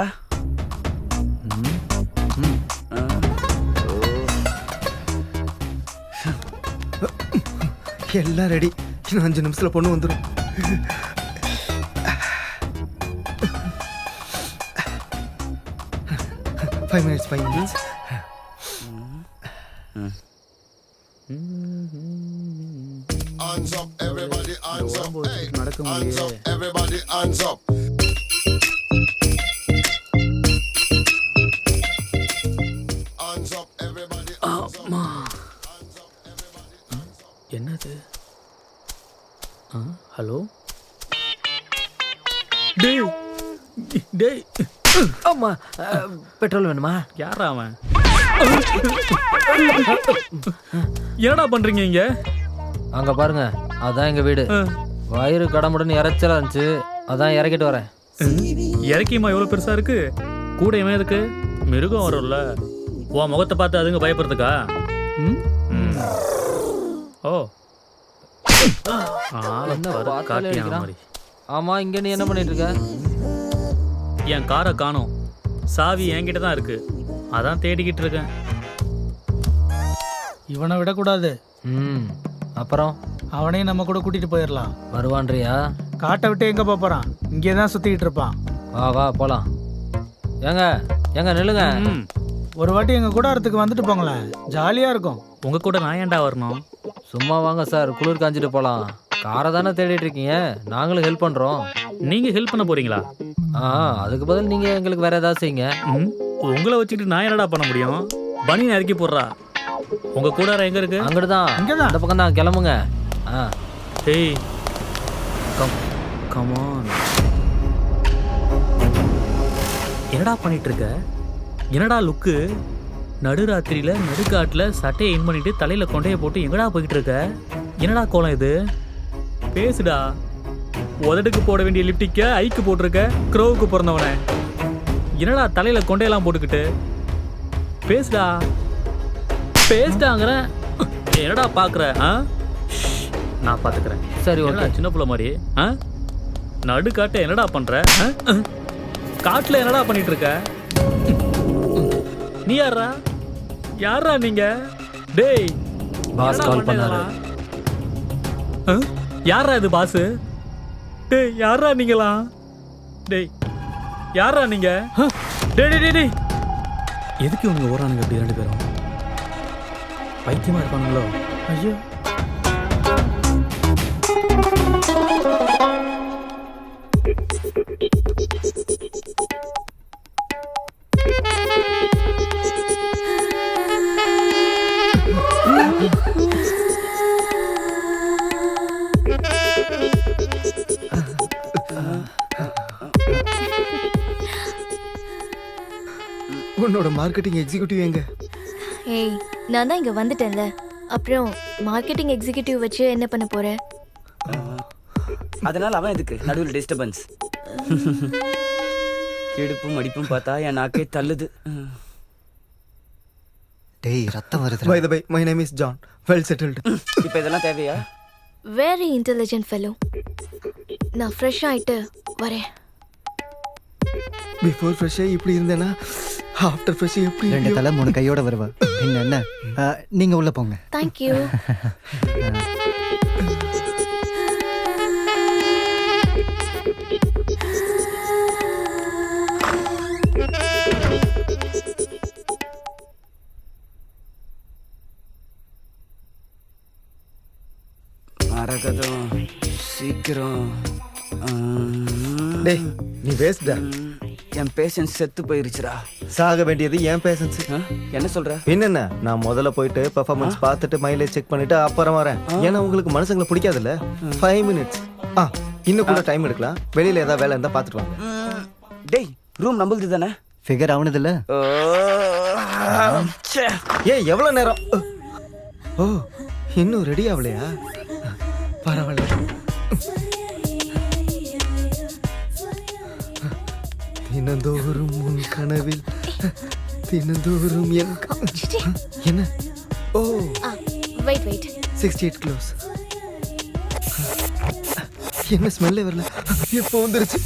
எல்லாம் ரெடி. இன்னும் 5 நிமிஷத்துல பொண்ணு வந்துடும். Five minutes. Hands up, everybody, hands up. Hey, hands up, everybody, hands up. Hands up, everybody, hands up. என்னது? ஹலோ? டேய் டேய். ஆமா பெட்ரோல் வேணுமா? யாரா அவன்? என்னடா பண்றீங்க இங்க? அங்க பாருங்க, அதான் எங்க வீடு. வயிறு கடமுடன் இறைச்சலா இருந்துச்சு, அதான் இறக்கிட்டு வரேன். இறக்கியமா எவ்வளவு பெருசா இருக்கு? கூட இவன் இருக்கு. மிருகம் வரும்ல. உன் முகத்தை பார்த்து அதுங்க பயப்படுறதுக்கா? ஓ மாதிரி. ஆமா, இங்க நீ என்ன பண்ணிட்டு இருக்க? என் காரை காணோம். சாவி என்கிட்ட தான் இருக்கு, அதான் தேடிக்கிட்டு இருக்கேன். இவனை விடக்கூடாது. அப்புறம் அவனையும் நம்ம கூட கூட்டிட்டு போயிடலாம். வருவான்றியா? காட்டை விட்டு எங்க போறான்? இங்கே தான் சுத்திக்கிட்டு இருப்பான். வா வா போலாம். ஏங்க ஏங்க நில்லுங்க. ஒரு வாட்டி எங்க கூடாரத்துக்கு வந்துட்டு போங்களேன், ஜாலியா இருக்கும். உங்க கூட நான் ஏன்டா வரணும்? சும்மா வாங்க சார், குளிர் காஞ்சிட்டு போலாம். காரை தானே தேடிட்டு இருக்கீங்க, நாங்களும் ஹெல்ப் பண்றோம். நீங்க ஹெல்ப் பண்ண போறீங்களா? அதுக்கு பதில் நீங்க எங்களுக்கு வேற ஏதாவது செய்யுங்க. உங்களை வச்சுக்கிட்டு நான் என்னடா பண்ண முடியும்? பனியன் இறக்கி போடுறா. உங்க கூடாரம் எங்க இருக்கு? அங்கிட்டுதான், அந்த பக்கம் தான். கிளம்புங்க. டேய் கம் ஆன். என்னடா பண்ணிட்டு இருக்க? என்னடா லுக்கு? நடுராத்திரியில நடுக்காட்டுல சட்டையை இன் பண்ணிட்டு தலையில கொண்டைய போட்டு எங்கடா போயிட்டு இருக்க? என்னடா கோலம் இது? பேசுடா. உதடுக்கு போட வேண்டிய லிப்டிக்க ஐக்கு போட்டிருக்க. க்ரோவுக்கு பிறந்தவனே, என்னடா தலையில கொண்டையெல்லாம் போட்டுக்கிட்டு? பேசுடா பேசுடாங்கிற. என்னடா பாக்குற? நான் பாத்துக்கிறேன். சரி ஓகே. சின்ன பிள்ளை மாதிரி நடுக்காட்ட என்னடா பண்ற? காட்டுல என்னடா பண்ணிட்டு இருக்க? நீ யாரா? யாரா நீங்க? டேய் பாஸ் கால் பண்ணாரு. யாரா இது பாஸ்? டேய் யாரா நீங்களா? டேய் யாரா நீங்க? டேய் டேய் டேய், எதுக்கு இவனுங்க ஓரானுங்க அப்படி 2 பேரும்? பைத்தியமா இருப்பானுங்களோ? ஐயோ. உன்னோட மார்க்கெட்டிங் எக்ஸிக்யூட்டிவ் எங்க? ஏய், நான் தான் இங்க வந்துட்டேன்ல. அப்புறம் மார்க்கெட்டிங் எக்ஸிக்யூட்டிவ் வச்சு என்ன பண்ண போற? அதனால அவன் எதுக்கு நடுவில் டிஸ்டர்பன்ஸ்? இடுப்பும் மடிப்பும் பார்த்தா என் நாக்கே தள்ளுது. டேய் ரத்தம் வருது. By the by, my name is John. Well settled. இப்போ இதெல்லாம் தேவையா? Very intelligent fellow. நான் ஃப்ரெஷ் ஆயிட்டு வரேன். பிஃபோர் ஃப்ரெஷ்ஷாக இப்படி இருந்தேன்னா ஆஃப்டர் ஃப்ரெஷ் எப்படி 2 தலை 3 கையோட வருவா. பின்ன என்ன? நீங்க உள்ள போங்க. தேங்க்யூ. மரகதம் சீக்கிரம். டேய் நீ வேஸ்டா. என் பேஷன்ஸ் செத்து போயிருச்சுடா. சாக வேண்டியது என் பேஷன்ஸ். என்ன சொல்ற? என்னென்ன, நான் முதல்ல போயிட்டு பெர்ஃபார்மன்ஸ் பார்த்துட்டு மைலேஜ் செக் பண்ணிட்டு அப்புறம் வரேன். ஏன்னா உங்களுக்கு மனுஷங்களை பிடிக்காதுல்ல. 5 மினிட்ஸ். இன்னும் கூட டைம் எடுக்கலாம். வெளியில ஏதாவது வேலை இருந்தா பார்த்துட்டு வாங்க. டேய் ரூம் நம்மளுது தானே? ஃபிகர் ஆவனதில்ல. ஏய் எவ்வளவு நேரம்? ஓ இன்னும் ரெடி ஆகலையா? பரவாயில்ல. தினந்தோறும் உன் கனவில் தினந்தோறும் என் என்ன? ஓ வெயிட் 68 க்ளோஸ். என்ன ஸ்மெல்லே வரல. எப்போ வந்துருச்சு?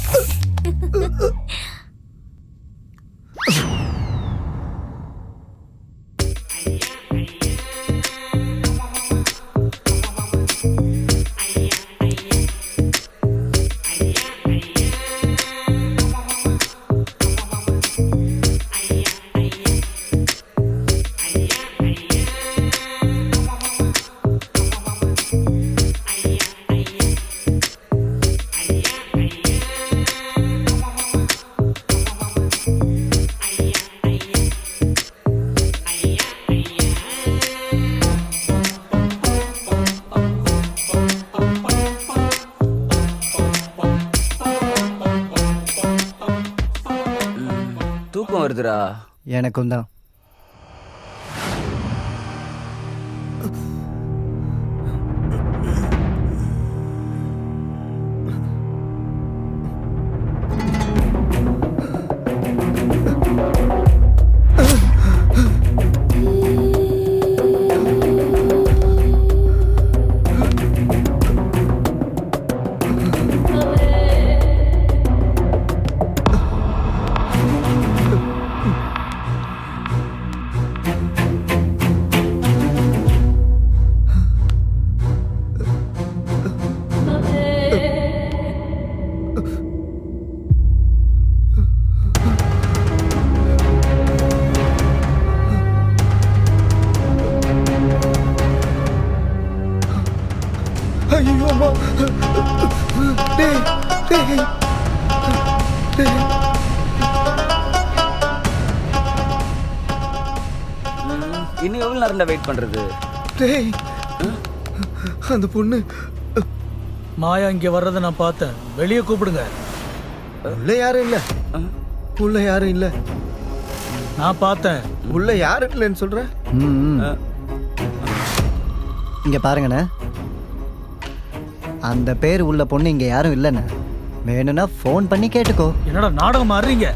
தூக்கம் வருதுடா. எனக்கும் தான். ஐயோ அம்மா. டேய் டேய் டேய். இன்னும் எவ்வளவு நேரம் வெயிட் பண்றது? டேய் அந்த பொண்ணு மாயா இங்க வர்றதை நான் பார்த்தேன். வெளியே கூப்பிடுங்க. உள்ள யாரும் இல்ல. உள்ள யாரும் இல்ல. நான் பார்த்தேன். உள்ள யாரும் இல்லைன்னு சொல்ற? இங்க பாருங்கண்ணே, அந்த பேர் உள்ள பொண்ணு இங்க யாரும் இல்லைண்ணே. வேணும்னா ஃபோன் பண்ணி கேட்டுக்கோ. என்னடா நாடகம் மாறுறீங்க?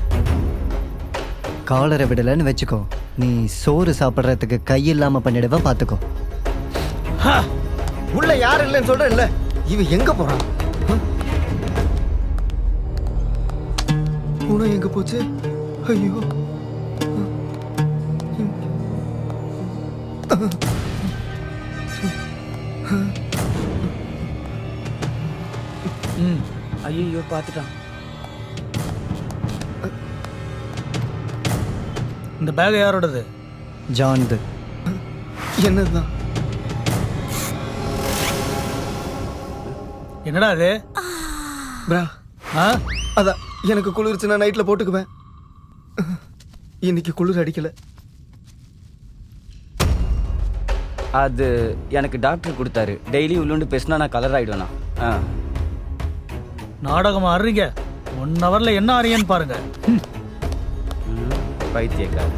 காலரை விடலைன்னு வச்சுக்கோ, நீ சோறு சாப்பிட்றதுக்கு கை இல்லாம பண்ணிடுவேன், பார்த்துக்கோ. உள்ள யாரும் இல்லைன்னு சொல்ற இல்ல. இவ எங்க போறான்? பூனை எங்க போச்சு? ஐயோ. ஐயோ பார்த்துட்டான். இந்த பேக் யாரோடது? ஜான்து. என்னதுதான்? என்னடா அது? பிரா அதான் எனக்கு குளிர்ச்சுன்னா நைட்ல போட்டுக்குவேன். இன்னைக்கு குளிர் அடிக்கல. அது எனக்கு டாக்டர் கொடுத்தாரு. டெய்லி உள்ளுண்டு பேசினா நான் கலர் ஆயிடுவேனா? நாடகம் ஆடுறீங்க. 1 ஹவர்ல என்ன ஆறியன்னு பாருங்க. பைத்தியக்கார.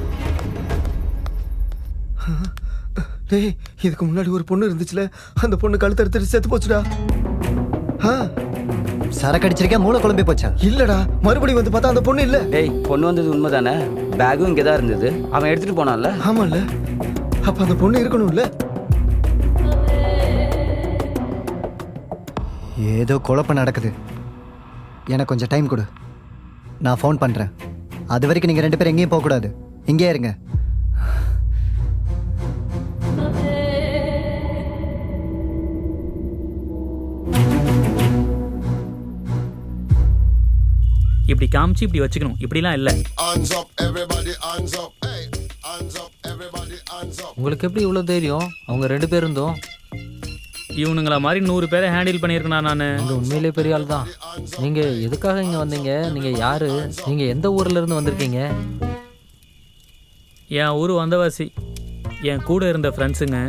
டேய் இதுக்கு முன்னாடி ஒரு பொண்ணு இருந்துச்சுல, அந்த பொண்ணு கழுத்து எடுத்துட்டு செத்து போச்சுடா. சரக்கு அடிச்சிருக்கா, மூளை குழம்பி போச்சா? இல்லடா, மறுபடியும் வந்து பார்த்தா அந்த பொண்ணு இல்ல. டேய் பொண்ணு வந்தது உண்மைதானே? பேக்கும் இங்கே தான் இருந்தது. அவன் எடுத்துட்டு போனான்ல? ஆமால்ல. அப்ப அந்த பொண்ணு இருக்கணும்ல. ஏதோ குழப்பம் நடக்குது. எனக்கு கொஞ்சம் டைம் கொடு, நான் ஃபோன் பண்றேன். அது வரைக்கும் நீங்க 2 பேரும் எங்கேயும் போகக்கூடாது. இங்கே இருங்க. இப்படி காமிச்சு இப்படி வச்சுக்கணும், இப்படிலாம் இல்லை. Hands up, everybody, hands up. Hey, hands up, everybody, hands up. உங்களுக்கு எப்படி இவ்வளோ தைரியம்? அவங்க 2 பேர் இருந்தோம். இவனுங்கள மாதிரி 100 பேரை ஹேண்டில் பண்ணியிருக்கேனா நான்? நீங்கள் உண்மையிலே பெரிய ஆள் தான். நீங்கள் எதுக்காக இங்கே வந்தீங்க? நீங்கள் யார்? நீங்கள் எந்த ஊர்ல இருந்து வந்திருக்கீங்க? என் ஊர் வந்தவாசி. என் கூட இருந்த ஃப்ரெண்ட்ஸுங்க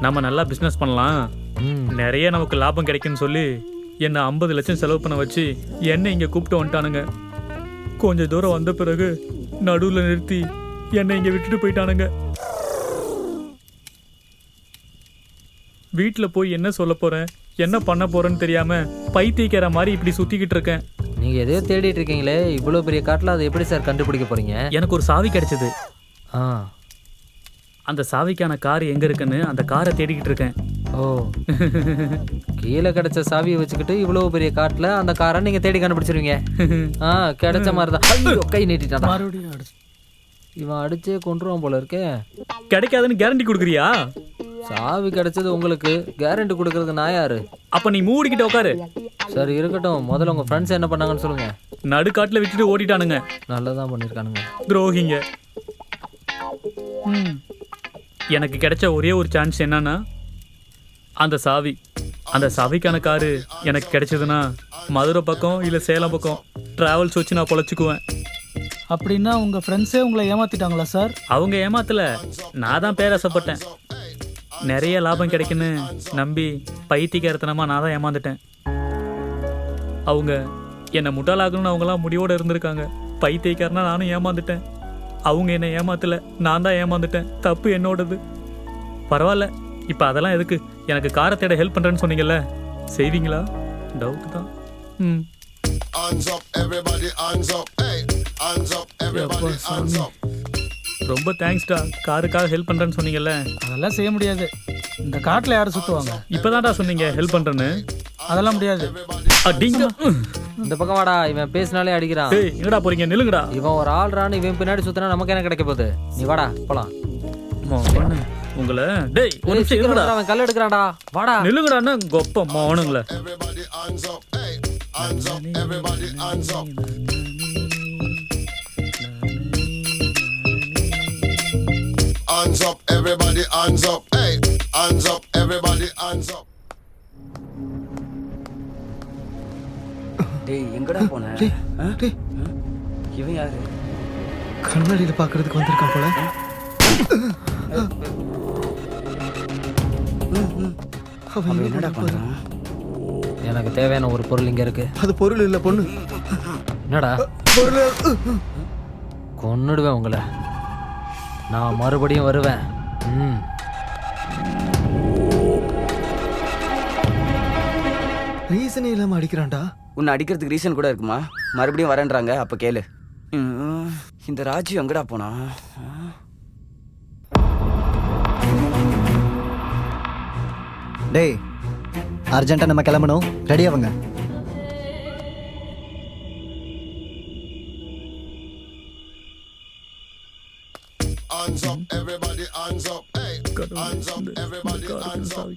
நம்ம நல்லா பிஸ்னஸ் பண்ணலாம், நிறைய நமக்கு லாபம் கிடைக்குன்னு சொல்லி என்னை 50 லட்சம் செலவு பண்ண வச்சு என்னை இங்கே கூப்பிட்டு வந்துட்டானுங்க. கொஞ்சம் தூரம் வந்த பிறகு நடுவில் நிறுத்தி என்னை இங்கே விட்டுட்டு போயிட்டானுங்க. வீட்டில் போய் என்ன சொல்ல போகிறேன், என்ன பண்ண போகிறேன்னு தெரியாமல் பைத்தியக்கிற மாதிரி இப்படி சுற்றிக்கிட்டு இருக்கேன். நீங்கள் எதையோ தேடிட்டு இருக்கீங்களே, இவ்வளோ பெரிய காட்டில் அதை எப்படி சார் கண்டுபிடிக்க போகிறீங்க? எனக்கு ஒரு சாவி கிடைச்சது. ஆ, அந்த சாவிக்கான கார் எங்கே இருக்குன்னு அந்த காரை தேடிக்கிட்டு இருக்கேன். ஓ, கீழே கிடைச்ச சாவியை வச்சுக்கிட்டு இவ்வளோ பெரிய காட்டில் அந்த காரை நீங்கள் தேடி கண்டுபிடிச்சிருவீங்க. ஆ, கிடைச்ச மாதிரி தான். ஐயோ, கை நீட்டிட்டான். மறுபடியும் அடிச்சு. இவன் அடிச்சே கொண்டுருவான் போல இருக்கே. கிடைக்காதுன்னு கேரண்டி கொடுக்குறியா? சாவி கிடைச்சது உங்களுக்கு, கேரண்டி கொடுக்கறது நான் யாரு? அப்ப நீ மூடிக்கிட்ட உட்காரு. சரி இருக்கட்டும், முதல்ல உங்கள் ஃப்ரெண்ட்ஸ் என்ன பண்ணாங்கன்னு சொல்லுங்க. நடுக்காட்டில் விட்டுட்டு ஓடிட்டானுங்க. நல்லதான் பண்ணியிருக்கானுங்க. துரோகிங்க. எனக்கு கிடைச்ச ஒரே ஒரு சான்ஸ் என்னன்னா அந்த சாவி. அந்த சாவிக்கான காரு எனக்கு கிடைச்சதுன்னா மதுரை பக்கம் இல்லை சேலம் பக்கம் டிராவல்ஸ் வச்சு நான் பொழைச்சிக்குவேன். அப்படின்னா உங்கள் ஃப்ரெண்ட்ஸே உங்களை ஏமாத்திட்டாங்களா சார்? அவங்க ஏமாத்தல, நான் தான் பேராசைப்பட்டேன். நிறைய லாபம் கிடைக்குன்னு நம்பி பைத்தியக்காரத்தனமாக நான் தான் ஏமாந்துட்டேன். அவங்க என்னை முட்டாளாகணும்னு அவங்களாம் முடிவோடு இருந்திருக்காங்க. பைத்தியக்காரனா நானும் ஏமாந்துட்டேன். அவங்க என்னை ஏமாத்தல, நான் தான் ஏமாந்துட்டேன். தப்பு என்னோடது. பரவாயில்ல, இப்போ அதெல்லாம் எதுக்கு? எனக்கு காரை தேட ஹெல்ப் பண்ணுறேன்னு சொன்னீங்கல்ல, செய்வீங்களா? டவுட் தான். Hands up, everybody, hands up. Hey, hands up, everybody, hands up. ரொம்ப தேங்க்ஸ்டா, காருக்காக ஹெல்ப் பண்ணுறேன்னு சொன்னீங்கல்ல. அதெல்லாம் செய்ய முடியாது. இந்த காட்டில் யார் சுற்றுவாங்க? இப்போதான்டா சொன்னீங்க ஹெல்ப் பண்ணுறேன்னு. அதெல்லாம் முடியாது. அடிங்க. இந்த பக்கம் வாடா, இவன் பேசினாலே அடிக்கிறான். ஏய், எங்கடா போறீங்க? நில்லுங்கடா. இவன் ஒரு ஆள்றான்னு இவன் பின்னாடி சுத்தினா நமக்கு என்ன கிடைக்க போகுது? நீ வாடா போலாம். உங்களை டேய் ஒரு நிமிஷம் இருங்கடா. அவன் கல் எடுக்கிறான்டா, வாடா. நில்லுங்கடான்னா கொப்ப மௌனுங்களே. Everybody, hands up. Hey, hands up, everybody, hands up. Hands up, everybody, hands up. Hey, hands up, everybody, hands up. டேய் எங்கடா போன? இவன் யாரு? கண்ணாடியில் பார்க்கறதுக்கு வந்திருக்கான் போல. அவன் என்னடா பண்றான்? எனக்கு தேவையான ஒரு பொருள் இங்க இருக்கு. அது பொருள் இல்லை, பொண்ணு. என்னடா பொருள்? கொன்னுடுவேன் உங்களை. நான் மறுபடியும் வருவேன். ரீசனே இல்லாம அடிக்கிறான்டா. உன்னை அடிக்கிறதுக்கு ரீசன் கூட இருக்குமா? மறுபடியும் வரேன்றாங்க, அப்ப கேளு. இந்த ராஜு எங்கடா போனா? டேய், அர்ஜென்ட்டாக நம்ம கிளம்பணும். ரெடி ஆகுங்க. Hands up, everybody, hands up. Hey, hands up, everybody, hands up.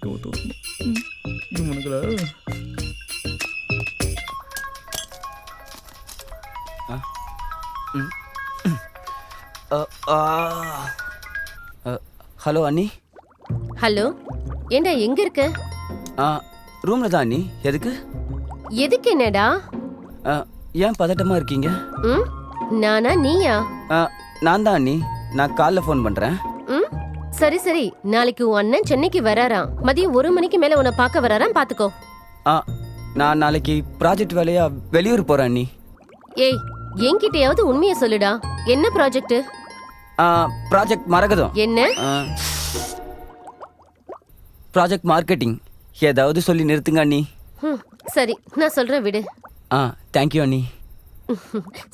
Hello அண்ணி. ஹலோ, ஏண்டா எங்க இருக்க? ரூம்ல தான் அண்ணி. எதுக்கு? எதுக்கு என்னடா? ஏன் பதட்டமா இருக்கீங்க? நானா நீயா? நான் தான் அண்ணி. நான் காலைல ஃபோன் பண்றேன். சரி சரி, நாளைக்கு உன் அண்ணன் சென்னைக்கு வராராம். மதியம் 1 மணிக்கு மேல உன்னை பார்க்க வராராம், பாத்துக்கோ. நான் நாளைக்கு ப்ராஜெக்ட் வேலையா வெளியூர் போறேன் அண்ணி. ஏய், என்கிட்டயாவது உண்மையை சொல்லுடா. என்ன ப்ராஜெக்ட்? ப்ராஜெக்ட் மரகதம். என்ன ப்ராஜெக்ட் மார்க்கெட்டிங். ஏதாவது சொல்லி நிறுத்துங்க அண்ணி. சரி, நான் சொல்றேன், விடு. தேங்க்யூ அண்ணி.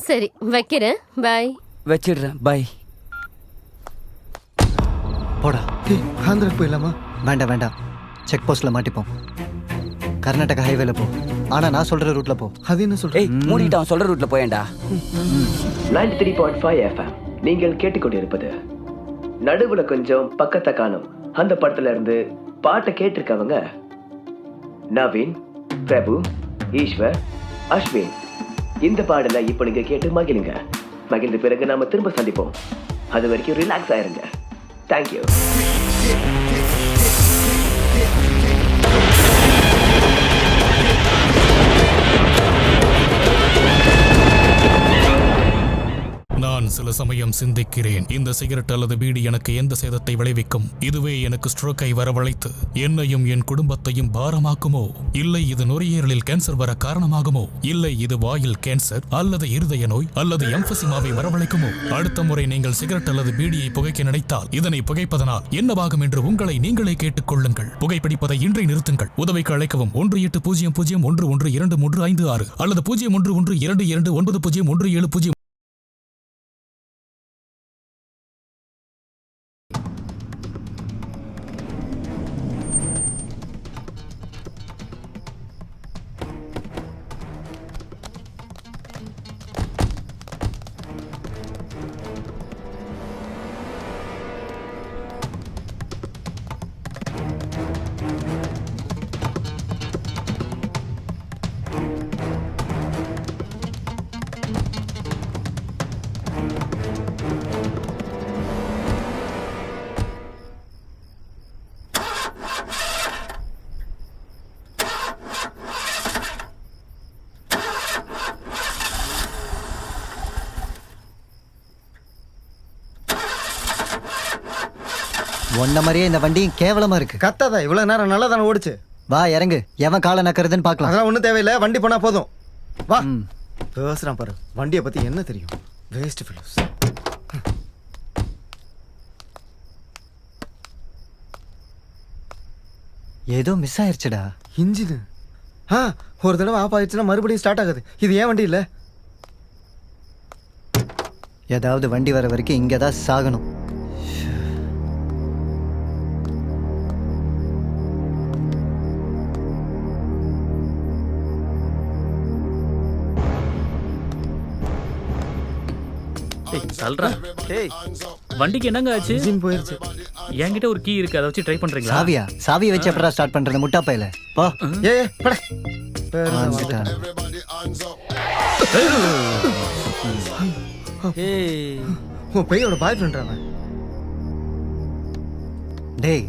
சரி, வைக்கிறேன். பாய். வச்சிடுறேன், பாய். போடா. ஆந்திராக்கு போயிடலாமா? வேண்டாம் வேண்டாம், செக் போஸ்ட்ல மாட்டிப்போம். கர்நாடகா ஹைவேல போ. ஆனா நான் சொல்ற ரூட்ல போ. அது என்ன சொல்ற? மூடிட்டு அவன் சொல்ற ரூட்ல போயேன்டா. 93.5 FM நீங்கள் கேட்டுக்கொண்டிருப்பது நடுவுல கொஞ்சம் பக்கத்தை காணும். அந்த படத்துல இருந்து பாட்டை கேட்டிருக்கவங்க நவீன், பிரபு, ஈஸ்வர், அஸ்வின். இந்த பாடலை இப்ப நீங்க கேட்டு மகிழுங்க. மகிழ்ந்த பிறகு நாம திரும்ப சந்திப்போம். அது வரைக்கும் ரிலாக்ஸ் ஆயிருங்க. தேங்க்யூ. நான் சில சமயம் சிந்திக்கிறேன், இந்த சிகரெட் அல்லது பீடி எனக்கு எந்த சேதத்தை விளைவிக்கும்? இதுவே எனக்கு ஸ்ட்ரோக்கை வரவழைத்து என்னையும் என் குடும்பத்தையும் பாரமாக்குமோ? இல்லை இது நுரையீரலில் கேன்சர் வர காரணமாகுமோ? இல்லை இது வாயில் கேன்சர் அல்லது இருதய நோய் அல்லது எம்பசிமாவை வரவழைக்குமோ? அடுத்த முறை நீங்கள் சிகரெட் அல்லது பீடியை புகைக்க நினைத்தால் இதனை புகைப்பதனால் என்னவாகும் என்று உங்களை நீங்களே கேட்டுக் கொள்ளுங்கள். புகைப்பிடிப்பதை இன்றே நிறுத்துங்கள். உதவிக்கு அழைக்கவும் 1800111236 அல்லது 0112290170. ஒன்ன மாதிரியே இந்த வண்டியும் கேவலமா இருக்கு. கத்தாதா, இவ்வளவு நேரம் நல்லா தானே ஓடிச்சு. வா இறங்கு, எவன் காலை நக்கறதுன்னு பார்க்கலாம். அதெல்லாம் ஒன்றும் தேவையில்லை, வண்டி போனா போதும். வா. பேசுறான் பாரு, வண்டியை பத்தி என்ன தெரியும்? Waste fellows. ஏதோ மிஸ் ஆயிருச்சுடா. இன்ஜின் ஒரு தடவை ஆஃப் ஆயிடுச்சுன்னா மறுபடியும் ஸ்டார்ட் ஆகுது. இது ஏன் வண்டி இல்லை? ஏதாவது வண்டி வர வரைக்கும் இங்கே தான் சாகணும். வண்டிக்கு என்னங்க ஆச்சு? இன்ஜின் போயிருச்சு. என்கிட்ட ஒரு கீ இருக்கு, அதை வச்சு ட்ரை பண்றீங்களா? சாவியா? சாவியை வச்சு எப்படா ஸ்டார்ட் பண்றது? முட்டா பையில போ. பட உன் பையோட பாய் ஃப்ரெண்ட் அவன். டேய்,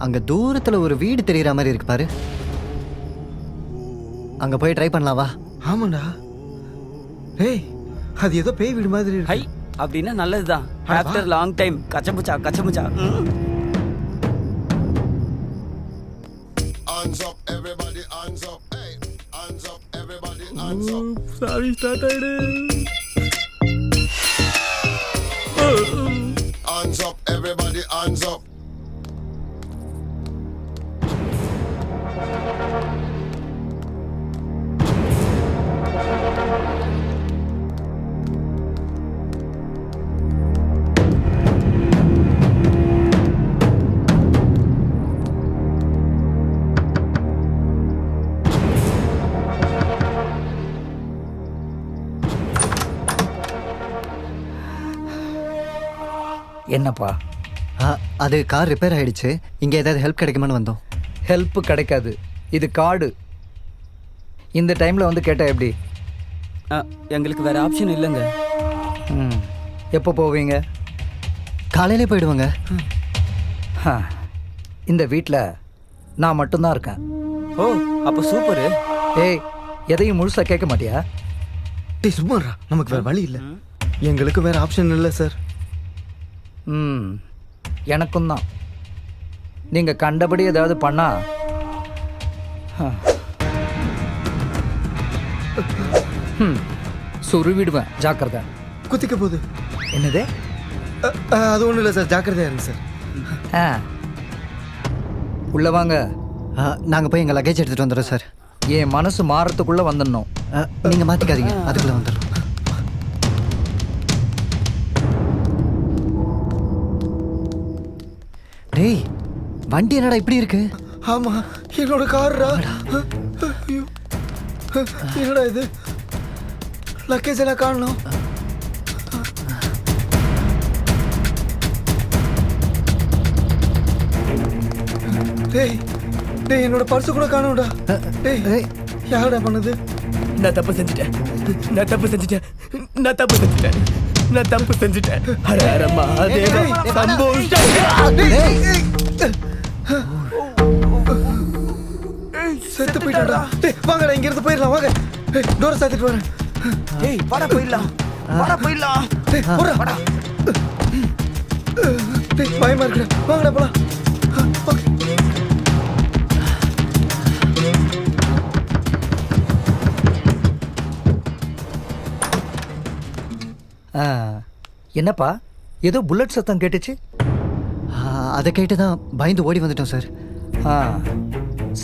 அங்க தூரத்துல ஒரு வீடு தெரியற மாதிரி இருக்கு பாரு. அங்க போய் ட்ரை பண்ணலாம் வா. ஆமாண்டா. டேய், அது ஏதோ பேய் வீடு மாதிரி இருக்கு. ஹை, அப்படின்னா நல்லதுதான். ஆஃப்டர் லாங் டைம் கச்சமுச்சா கச்சமுச்சா. Hands up, everybody, hands up. Hey, hands up, everybody, hands up. சாவி ஸ்டார்ட் ஆயிடு. Hands up, everybody, hands up. என்னப்பா? அது கார் ரிப்பேர் ஆயிடுச்சு. இங்கே ஏதாவது ஹெல்ப் கிடைக்குமான்னு வந்தோம். ஹெல்ப் கிடைக்காது, இது காடு. இந்த டைமில் வந்து கேட்டால் எப்படி? எங்களுக்கு வேற ஆப்ஷன் இல்லைங்க. எப்போ போவீங்க? காலையிலே போயிடுவாங்க. இந்த வீட்டில் நான் மட்டும்தான் இருக்கேன். ஓ, அப்போ சூப்பரு. ஏய், எதையும் முழுசாக கேட்க மாட்டியா? டேய் சும்மாடா, நமக்கு வேற வழி இல்லை. எங்களுக்கு வேற ஆப்ஷன் இல்லை சார். எனக்கும் தான். நீங்கள் கண்டபடி ஏதாவது பண்ணா சுருவிடுவேன். ஜாக்கிரதை. குத்திக்க போகுது. என்னது? அது ஒன்றும் இல்லை சார், ஜாக்கிரதையா இருங்க சார். உள்ள வாங்க. நாங்கள் போய் எங்கள் லக்கேஜ் எடுத்துகிட்டு வந்துடுறோம் சார். என் மனசு மாறத்துக்குள்ளே வந்துடணும். நீங்கள் மாற்றிக்காதீங்க, அதுக்குள்ளே வந்துடுறோம். டேய், வண்டி என்னடா இப்படி இருக்கு? ஆமா, என்னோட கார்ரா. என்னடா இது? லக்கேஜ் எல்லாம் காணோம். டேய் டேய் என்னோட பர்ஸ் கூட காணோம்டா. டேய் யாரடா பண்ணது? நான் தப்பு செஞ்சுட்டேன். ஹர ஹர மகாதேவா சம்போ. செத்து போயிட்டாடா. டேய் வாங்கடா இங்க இருந்து போயிடலாம் வாங்க. டேய் டோர் சாத்திட்டு வரேன். டேய் வாடா போயிடலாம். டேய் போடா. டேய் பயமா இருக்குடா. வாங்கடா போலாம். என்னப்பா ஏதோ புல்லட் சத்தம் கேட்டுச்சு? அதை கேட்டு தான் பயந்து ஓடி வந்துட்டோம் சார்.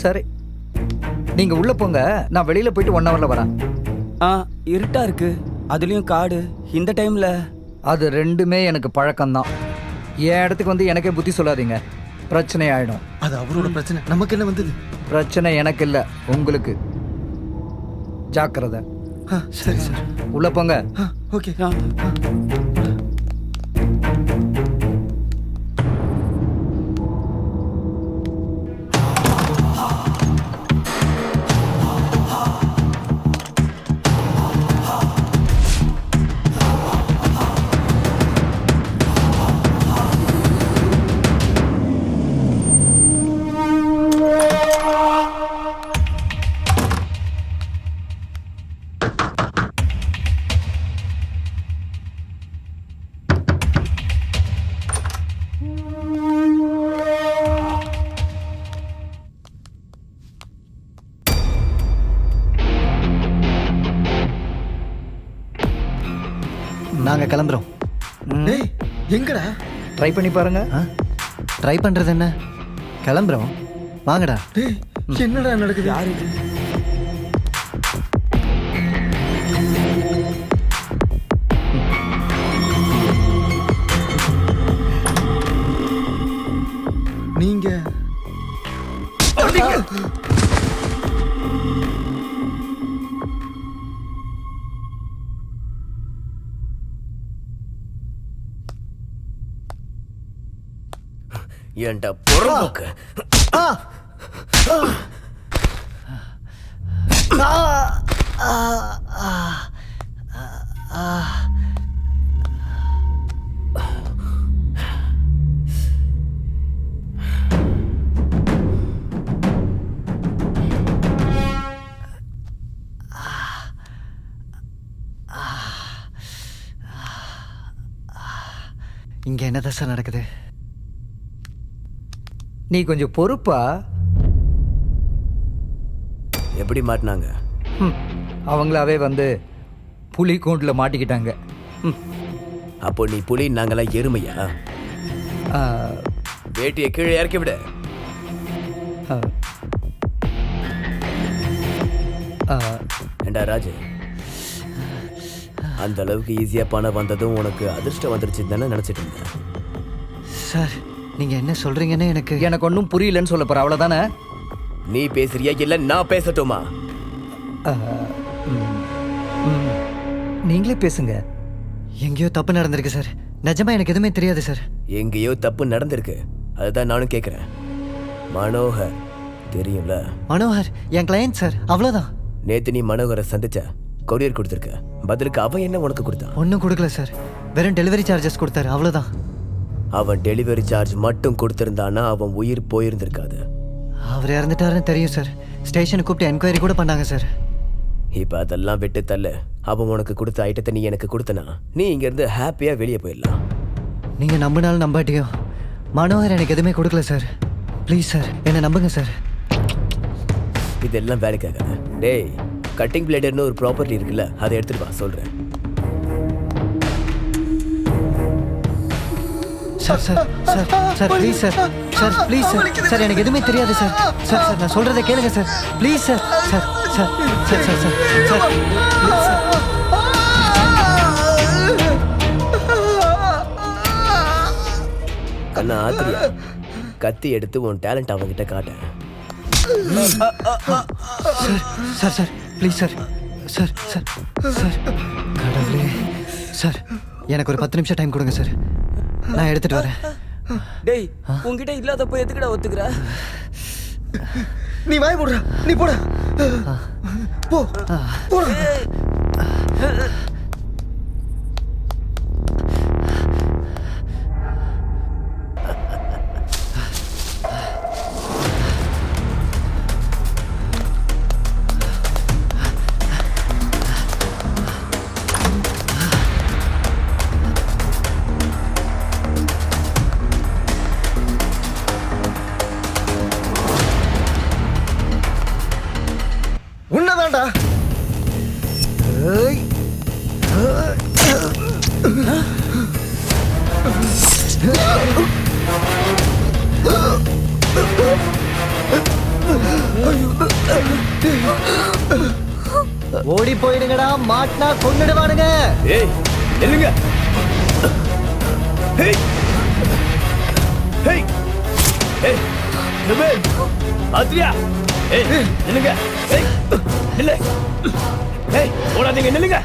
சரி நீங்கள் உள்ளே போங்க, நான் வெளியில் போயிட்டு 1 ஹவரில் வரேன். இருட்டா இருக்கு, அதுலேயும் காடு இந்த டைமில். அது ரெண்டுமே எனக்கு பழக்கம்தான். என் இடத்துக்கு வந்து எனக்கே புத்தி சொல்லாதீங்க, பிரச்சனை ஆகிடும். அது அவரோட பிரச்சனை, நமக்கு என்ன வந்தது? பிரச்சனை எனக்கு இல்லை, உங்களுக்கு. ஜாக்கிரதை. சரி சார். உள்ளே போங்க. ஓகே. நாங்கள் கிளம்புறோம். டேய் எங்கடா? ட்ரை பண்ணி பாருங்க. ட்ரை பண்ணுறது என்ன? கிளம்புறோம் வாங்கடா. டேய் என்னடா நடக்குது? யாரு இது? நீங்க ஏன்டா பொறுப்புக்கு? இங்கே என்னதான் சார் நடக்குது? நீ கொஞ்சம் பொறுப்பா. எப்படி மாட்டினாங்க? அவங்களாவே வந்து புலி கூண்டில் மாட்டிக்கிட்டாங்க. அப்போ நீ புலி, நாங்களாம் எருமையா? வேட்டியை கீழே இறக்கி விட. ஏண்டா ராஜு, அந்த அளவுக்கு ஈஸியா பணம் வந்ததும் உனக்கு அதிர்ஷ்டம் வந்துருச்சு தானே நினைச்சிட்டு இருந்தேன். சார் நீங்கள் என்ன சொல்கிறீங்கன்னு எனக்கு ஒன்றும் புரியலன்னு சொல்ல போகிற, அவ்வளோதானே? நீ பேசுறியா இல்லை நான் பேசட்டுமா? நீங்களே பேசுங்க. எங்கேயோ தப்பு நடந்திருக்கு சார். நிஜமா எனக்கு எதுவுமே தெரியாது சார். எங்கேயோ தப்பு நடந்திருக்கு, அதுதான் நானும் கேட்குறேன். மனோகர் தெரியும்ல? மனோகர் என் கிளையண்ட் சார், அவ்வளோதான். நேற்று நீ மனோகரை சந்திச்ச, கொரியர் கொடுத்துருக்க, பதிலுக்கு அவன் என்ன உனக்கு கொடுத்தான்? ஒன்றும் கொடுக்கல சார், வெறும் டெலிவரி சார்ஜஸ் கொடுத்தாரு, அவ்வளோதான். அவன் டெலிவரி சார்ஜ் மட்டும் கொடுத்துருந்தானா அவன் உயிர் போயிருந்திருக்காது. அவர் இறந்துட்டாருன்னு தெரியும் சார். ஸ்டேஷனுக்கு கூப்பிட்டு என்கொயரி கூட பண்ணாங்க சார். இப்போ அதெல்லாம் விட்டு தள்ள. அவன் உனக்கு கொடுத்த ஐட்டத்தை நீ எனக்கு கொடுத்தனா நீ இங்கேருந்து ஹாப்பியாக வெளியே போயிடலாம். நீங்கள் நம்பினாலும் நம்பாட்டியோ மனோகர் எனக்கு எதுவுமே கொடுக்கல சார். ப்ளீஸ் சார் என்னை நம்புங்க சார். இதெல்லாம் வேலைக்காக. டேய், கட்டிங் பிளேடர்னு ஒரு ப்ராப்பர்ட்டி இருக்குல்ல, அதை எடுத்துட்டு வா சொல்கிறேன். Sir sir sir sir please sir sir please sir sir எனக்கு எதுவுமே தெரியாது சார். சார் சார் நான் சொல்கிறத கேளுங்க sir please sir sir sir sir sir sir sir கண்ணா ஆத்திரியா, கத்தி எடுத்து உன் டேலண்ட் அவங்ககிட்ட காட்டேன். Sir sir please sir sir sir sir கடவுளே சார் எனக்கு ஒரு 10 நிமிஷம் டைம் கொடுங்க சார், நான் எடுத்துட்டு வரேன். டேய், உங்ககிட்ட இல்லாதப்போ எதுக்குடா ஒத்துக்கிற? நீ வாய் போடுற, நீ போட. போ போட. உன்னதான்டா. ஏய். ஓடி போயிடுங்கடா, மாட்டினா கொன்னுடுவானுங்க. ஏய் நில்லுங்க. ஏய் ஏய் ஏய் நபேல் ஆத்ரியா. ஏய் நில்லுங்க. ஏய் நில்லு. ஏய் ஓடாதீங்க, நில்லுங்க.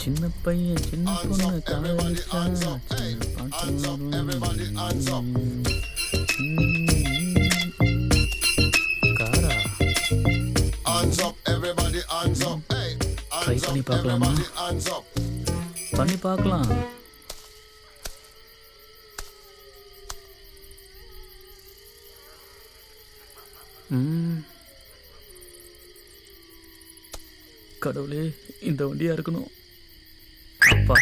சின்ன பையன் சின்ன பொண்ணு காதலிச்சா காரா ட்ரை பண்ணி பார்க்கலாமா? பண்ணி பார்க்கலாம். கடவுளே, இந்த வண்டியா இருக்கணும். அப்பா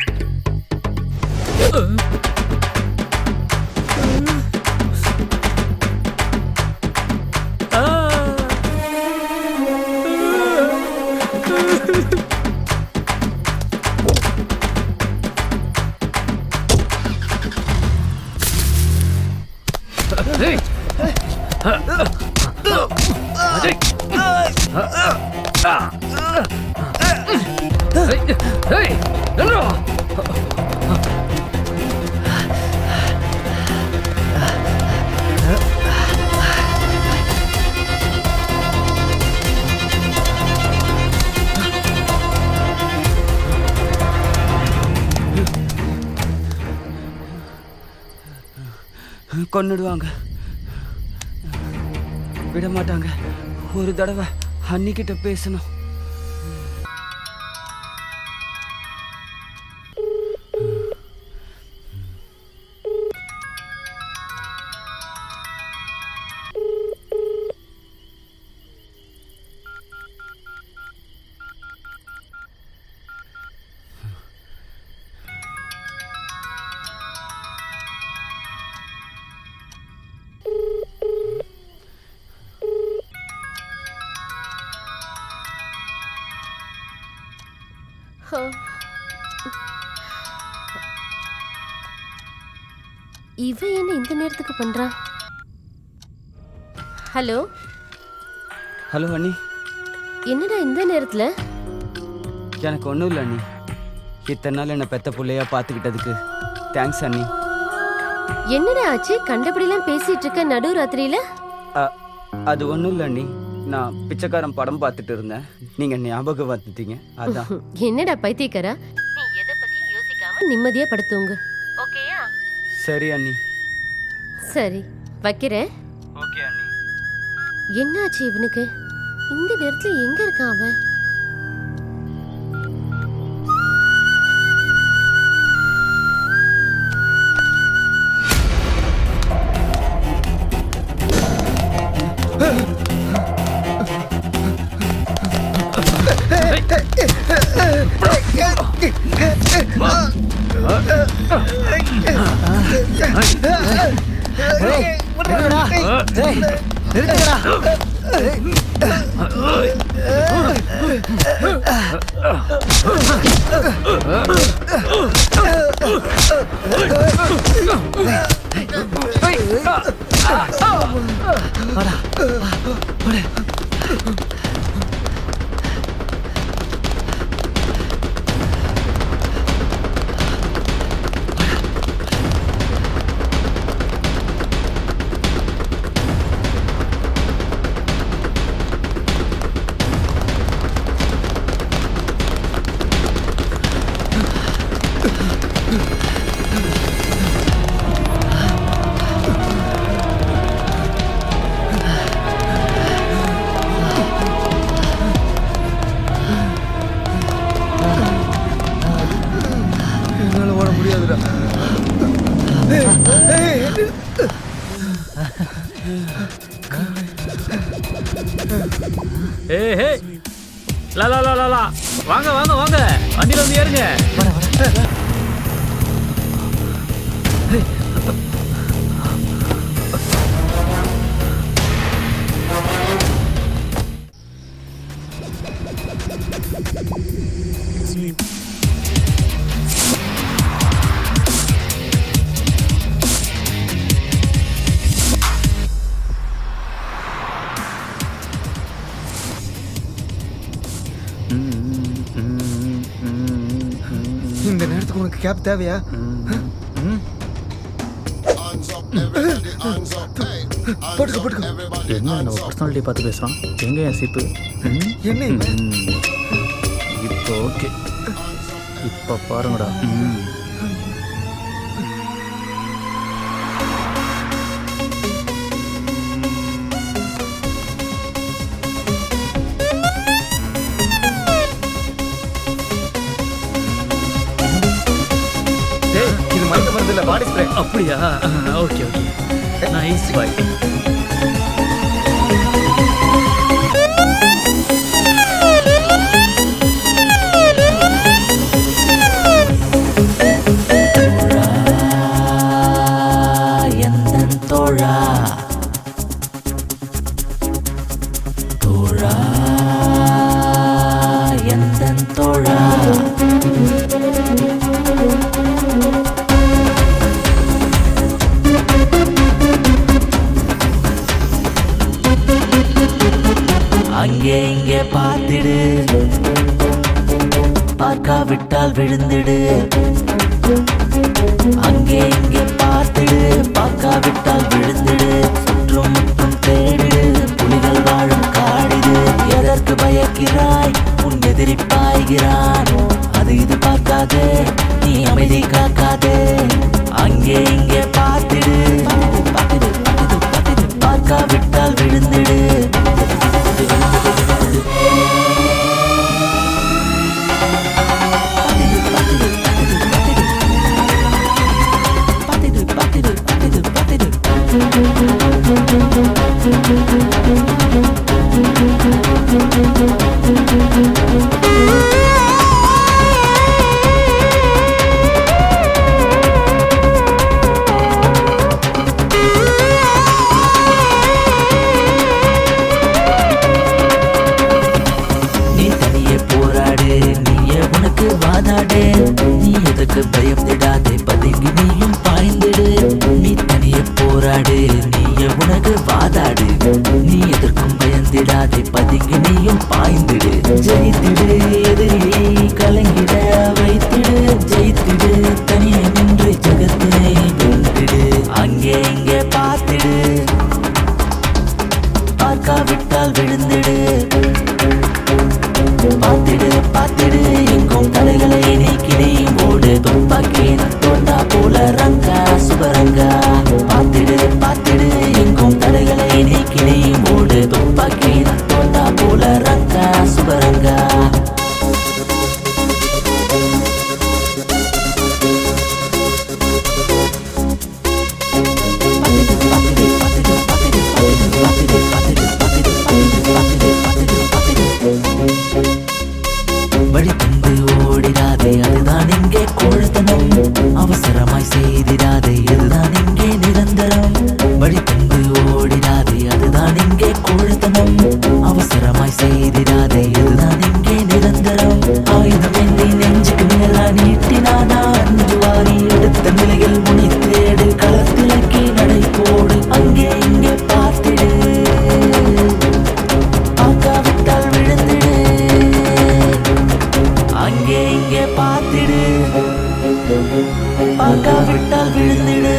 கொன்னுடுவாங்க, விட மாட்டாங்க. ஒரு தடவை அன்னிக்கிட்ட பேசணும். இவன் என்ன இந்த நேரத்துக்கு பண்றான்? ஹலோ ஹலோ அண்ணி. என்னடா இந்த நேரத்துல? எனக்கு ஒன்றும் இல்லை அண்ணி. இத்தனை நாள் என்னை பெத்த பிள்ளையா பார்த்துக்கிட்டதுக்கு தேங்க்ஸ் அண்ணி. என்னடா ஆச்சு? கண்டபடிலாம் பேசிட்டு இருக்க நடு ராத்திரியில? அது ஒன்றும் இல்லை அண்ணி. நான் பிச்சைக்காரன் படம் பார்த்துட்டு இருந்தேன், நீங்க ஞாபகம் வந்துட்டீங்க, அதான். என்னடா பைத்தியக்காரா, நீ எதை பத்தியும் யோசிக்காம நிம்மதியா படுத்துங்க. ஓகேயா? சரி அண்ணி. சரி வைக்கிறேன். ஓகே அண்ணி. என்னாச்சு இவனுக்கு? இந்த நேரத்துல எங்க இருக்கான் அவன்? என்னால ஓட முடியாதுடா. ஏஹே லா லா லா லா லா வாங்க வாங்க வாங்க வண்டியில வந்து ஏறுங்க. இந்த நேரத்துக்கு உனக்கு கேப் தேவையா? போட்டுக்க போட்டுக்க. என்ன நம்ம பர்சனாலிட்டி பார்த்து பேசுகிறான். எங்க என் சிப்பு? என்ன இப்போ ஓகே. இப்போ பாருங்கடா. இது மருந்து மருந்து இல்ல, பாடி ஸ்ப்ரே. அப்படியா? Okay okay. நைஸ் பாய். அங்கே இங்கே பார்த்திடு, பார்க்காவிட்டால் விழுந்திடு. அங்கே இங்கே பார்த்திடு, பார்க்காவிட்டால் விழுந்திடு. சுற்றும் முற்றும் தேடிடு, புலிகள் வாழும் காடிது. எதற்கு பயக்கிறாய்? உன் எதிரி பாய்கிறான். அது இது பார்க்காதே, நீ அமைதி காக்காதே. அங்கே இங்கே பார்த்திடு, பார்த்திடு பார்த்திடு பார்த்திடு, பார்க்காவிட்டால் விழுந்திடு. நீ தனியே போராடு, நீயே உனக்கு வாதாடு. நீ எதுக்கு பயப்படாதே, பதுங்கி நீயும் பாய்ந்திடு. நீ தனியே போராடு, நீயே உனக்கு வாதாடு. நீ எதற்கும் பயந்திடாதே, பதுங்கி நீயும் பாய்ந்திடு. ஜெயித்திடு, எதிரியை கலங்கிட வைத்திடு. ஜெயித்திடு, தனியே நின்று ஜகத்தினை வென்றிடு. அங்கே இங்கே பார்த்திடு, பார்க்காவிட்டால் விழுந்திடு. பார்த்திடு பார்த்திடு, எங்கும் தலைகளை நீக்கினே ஓடு. துப்பாக்கியின் தோண்டா போல ரங்கா சுபரங்கா. பார்த்திடு பார்த்திடு, எங்கும் தலைகளை நீக்கினே ஓடு. துப்பாக்கியின் தோண்டா போல ரங்கா சுபரங்கா. வழி தந்து ஓடிடா அவசரமாய் செய்திடாதே இதுதான் இங்கே நிரந்தரம் ஆயுதம் என்னை நெஞ்சுக்கு மேலா நீட்டினாதா அஞ்சு வாரி எடுத்த நிலையில் முனை தேடு களத்திலக்கி நடை போடு அங்கே இங்கே பார்த்திடு பார்க்காவிட்டால் விழுந்திடு அங்கே இங்கே பார்த்திடு பார்க்காவிட்டால் விழுந்திடு.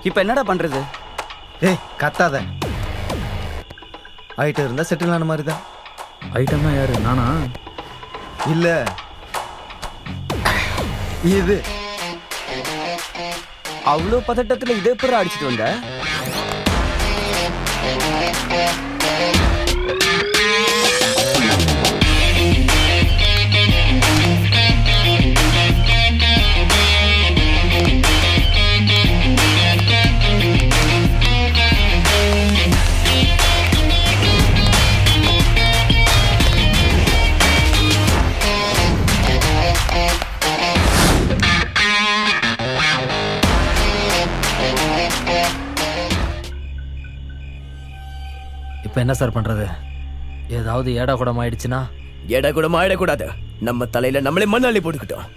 இப்ப என்னடா பண்றது? ஏய் கத்தாத. ஐட்டம் இருந்தா செட்டில் ஆன மாதிரி தான். ஐட்டம்னா யாரு? நானா? இல்ல இது. அவ்வளோ பதட்டத்துல இதே எப்படி அடிச்சிட்டு வந்த? இப்போ என்ன சார் பண்ணுறது? ஏதாவது ஏடா கூடம் ஆயிடுச்சுன்னா? ஏடா கூடம் ஆயிடக்கூடாது. நம்ம தலையில நம்மளே மண்ணாளி போட்டுக்கிட்டோம்.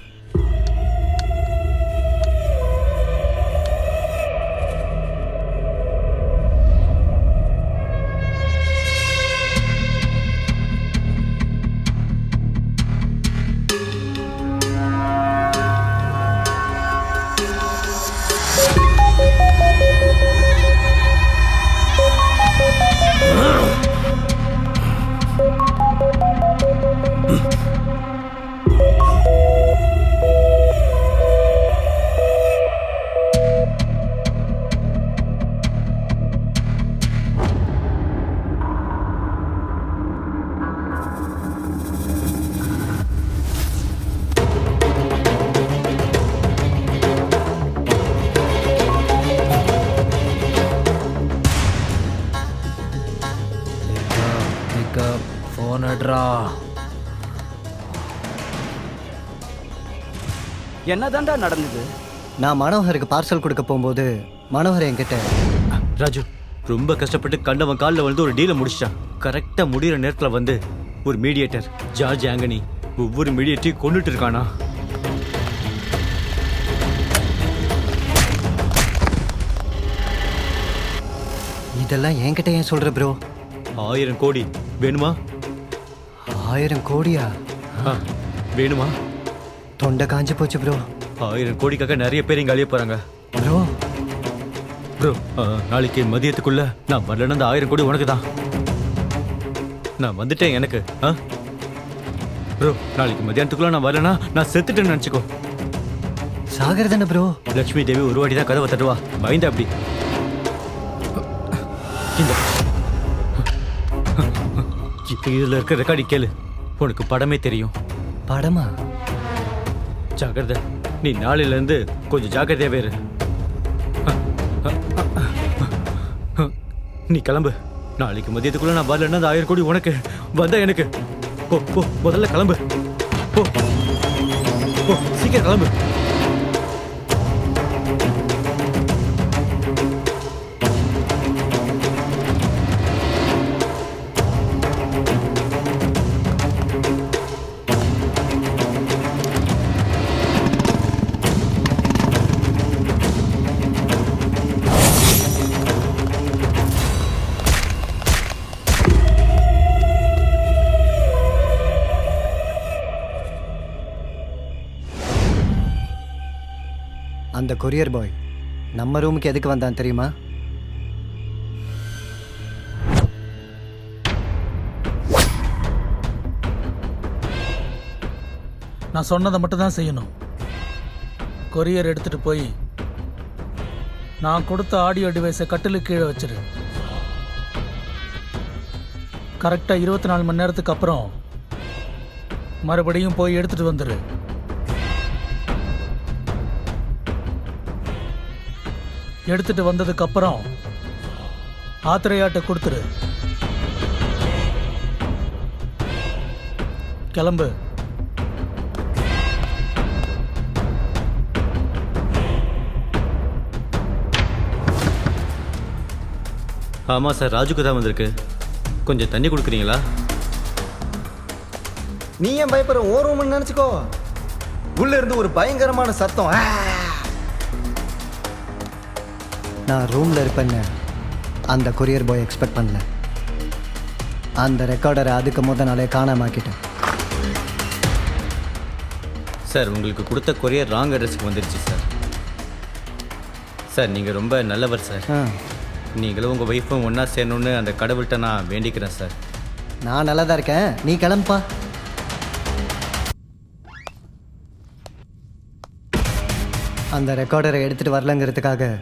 என்னதான்டா நடந்தது? நான் மனோகருக்கு பார்சல் கொடுக்க போகும்போது மனோகர் என்கிட்ட, ராஜு ரொம்ப கஷ்டப்பட்டு கண்டவன் காலில் வந்து ஒரு டீலை முடிச்சிட்டான். கரெக்டாக முடிகிற நேரத்தில் வந்து ஒரு மீடியேட்டர் ஜார்ஜ் ஆங்கனி ஒவ்வொரு மீடியேட்டரையும் கொண்டுட்டு இருக்கானா. இதெல்லாம் என்கிட்ட ஏன் சொல்ற ப்ரோ? 1000 கோடி வேணுமா? 1000 கோடியா? வேணுமா? தொண்டை காஞ்சு போச்சு ப்ரோ. 1000 கோடிக்காக நிறைய பேர் இங்கே அழிய போகிறாங்க ப்ரோ. ப்ரோ நாளைக்கு மதியத்துக்குள்ள நான் வரலன்னா அந்த 1000 கோடி உனக்கு தான். நான் வந்துட்டேன் எனக்கு. ப்ரோ நாளைக்கு மதியானத்துக்குள்ள நான் வரலன்னா நான் செத்துட்டேன்னு நினச்சிக்கோ. சாகர் ப்ரோ. லட்சுமி தேவி ஒரு வாட்டி தான் கதவை தட்டுவா. பயந்த அப்படி இதுல இருக்க ரெக்கார்டி கேளு. உனக்கு படமே தெரியும். படமா? ஜாக்கிரதை. நீ நாளையில இருந்து கொஞ்சம் ஜாக்கிரதையாவே இரு. நீ கிளம்பு. நாளைக்கு மதியத்துக்குள்ள நான் வரலன்னா அந்த 1000 கோடி உனக்கு வந்தா எனக்கு. போ போ முதல்ல கிளம்பு. போ போ சீக்கிரம் கிளம்பு. அந்த கொரியர் பாய் நம்ம ரூமுக்கு எதுக்கு வந்தான் தெரியுமா? நான் சொன்னதை மட்டும் தான் செய்யணும். கொரியர் எடுத்துட்டு போய் நான் கொடுத்த ஆடியோ டிவைஸை கட்டிலுக்கு கீழே வச்சிரு. கரெக்டாக 24 மணி நேரத்துக்கு அப்புறம் மறுபடியும் போய் எடுத்துட்டு வந்துரு. எடுத்துட்டு வந்ததுக்கு அப்புறம் ஆத்திரையாட்ட கொடுத்துரு. கிளம்பு. ஆமாம் சார், ராஜுக்கு தான் வந்திருக்கு. கொஞ்சம் தண்ணி கொடுக்குறீங்களா? நீ ஏன் பயப்படுற? ஓ ரூம்னு நினச்சிக்கோ. உள்ள இருந்து ஒரு பயங்கரமான சத்தம். நான் ரூமில் இருப்பேன்னு அந்த கொரியர் பாய் எக்ஸ்பெக்ட் பண்ணல. அந்த ரெக்கார்டரை அதுக்கு முத நாளே காணாமாக்கிட்டேன். சார், உங்களுக்கு கொடுத்த கொரியர் ராங் அட்ரஸுக்கு வந்துருச்சு சார். சார், நீங்கள் ரொம்ப நல்லவர் சார். நீங்களும் உங்கள் ஒய்ஃபும் ஒன்றா சேரணுன்னு அந்த கடவுள்கிட்ட நான் வேண்டிக்கிறேன் சார். நான் நல்லா தான் இருக்கேன், நீ கிளம்புப்பா. அந்த ரெக்கார்டரை எடுத்துகிட்டு வரலங்கிறதுக்காக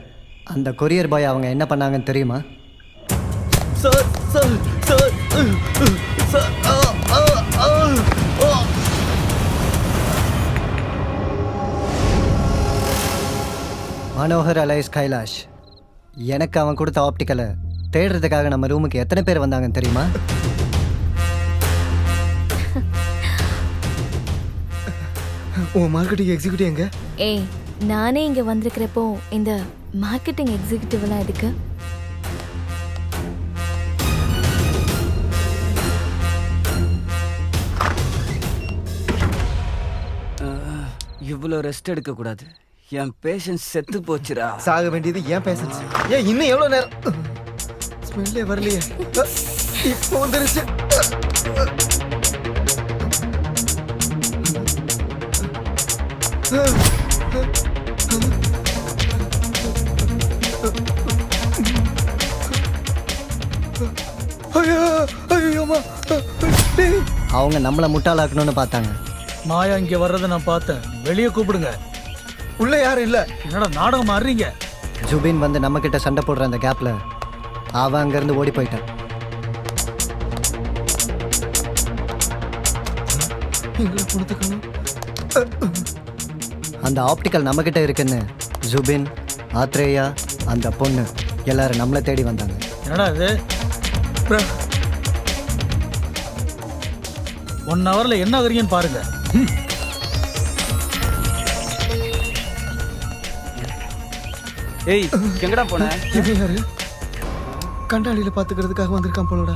அந்த கொரியர் பாய் அவங்க என்ன பண்ணாங்கன்னு தெரியுமா? Sir sir sir sir Manohar alias Kailash, எனக்கு அவன் கொடுத்த ஆப்டிக்கலை தேடுறதுக்காக நம்ம ரூமுக்கு எத்தனை பேர் வந்தாங்கன்னு தெரியுமா? உன் மார்க்கெட்டிங் எக்ஸிக்யூட்டிவ் எங்க? ஏய், நானே இங்கே வந்திருக்கிறப்போ இந்த மார்க்கெட்டிங் எக்ஸிக்யூட்டிவ்லாம் எதுக்கு? இவ்வளோ ரெஸ்ட் எடுக்கக்கூடாது. என் பேஷன்ஸ் செத்து போச்சுடா. சாக வேண்டியது ஏன் பேஷன்ஸ்? ஏன் இன்னும் எவ்வளோ நேரம்? ஸ்மெல்லே வரலையே. இப்போ வந்துருச்சு. அவங்க நம்மளை முட்டாளாக்கணும்னு பார்த்தாங்க. மாயா இங்கே வர்றதை நான் பார்த்தேன். வெளியே கூப்பிடுங்க. உள்ள யாரும் இல்லை. என்னடா நாடகம் ஆடுறீங்க? ஜுபின் வந்து நம்ம கிட்ட சண்டை போடுற அந்த கேப்ல அவன் அங்கேருந்து ஓடி போயிட்டான். அந்த ஆப்டிக்கல் நம்ம கிட்ட இருக்குன்னு ஜுபின், ஆத்ரேயா, அந்த பொண்ணு எல்லாரும் நம்மளை தேடி வந்தாங்க. என்னடா இது? 1 ஹவர்ல என்ன ஆகுறீங்கன்னு பாருங்க. ஏய், எங்கடா போன? இவன் யாரு? கண்டாளியில பாத்துக்கிறதுக்காக வந்திருக்கான் போலடா.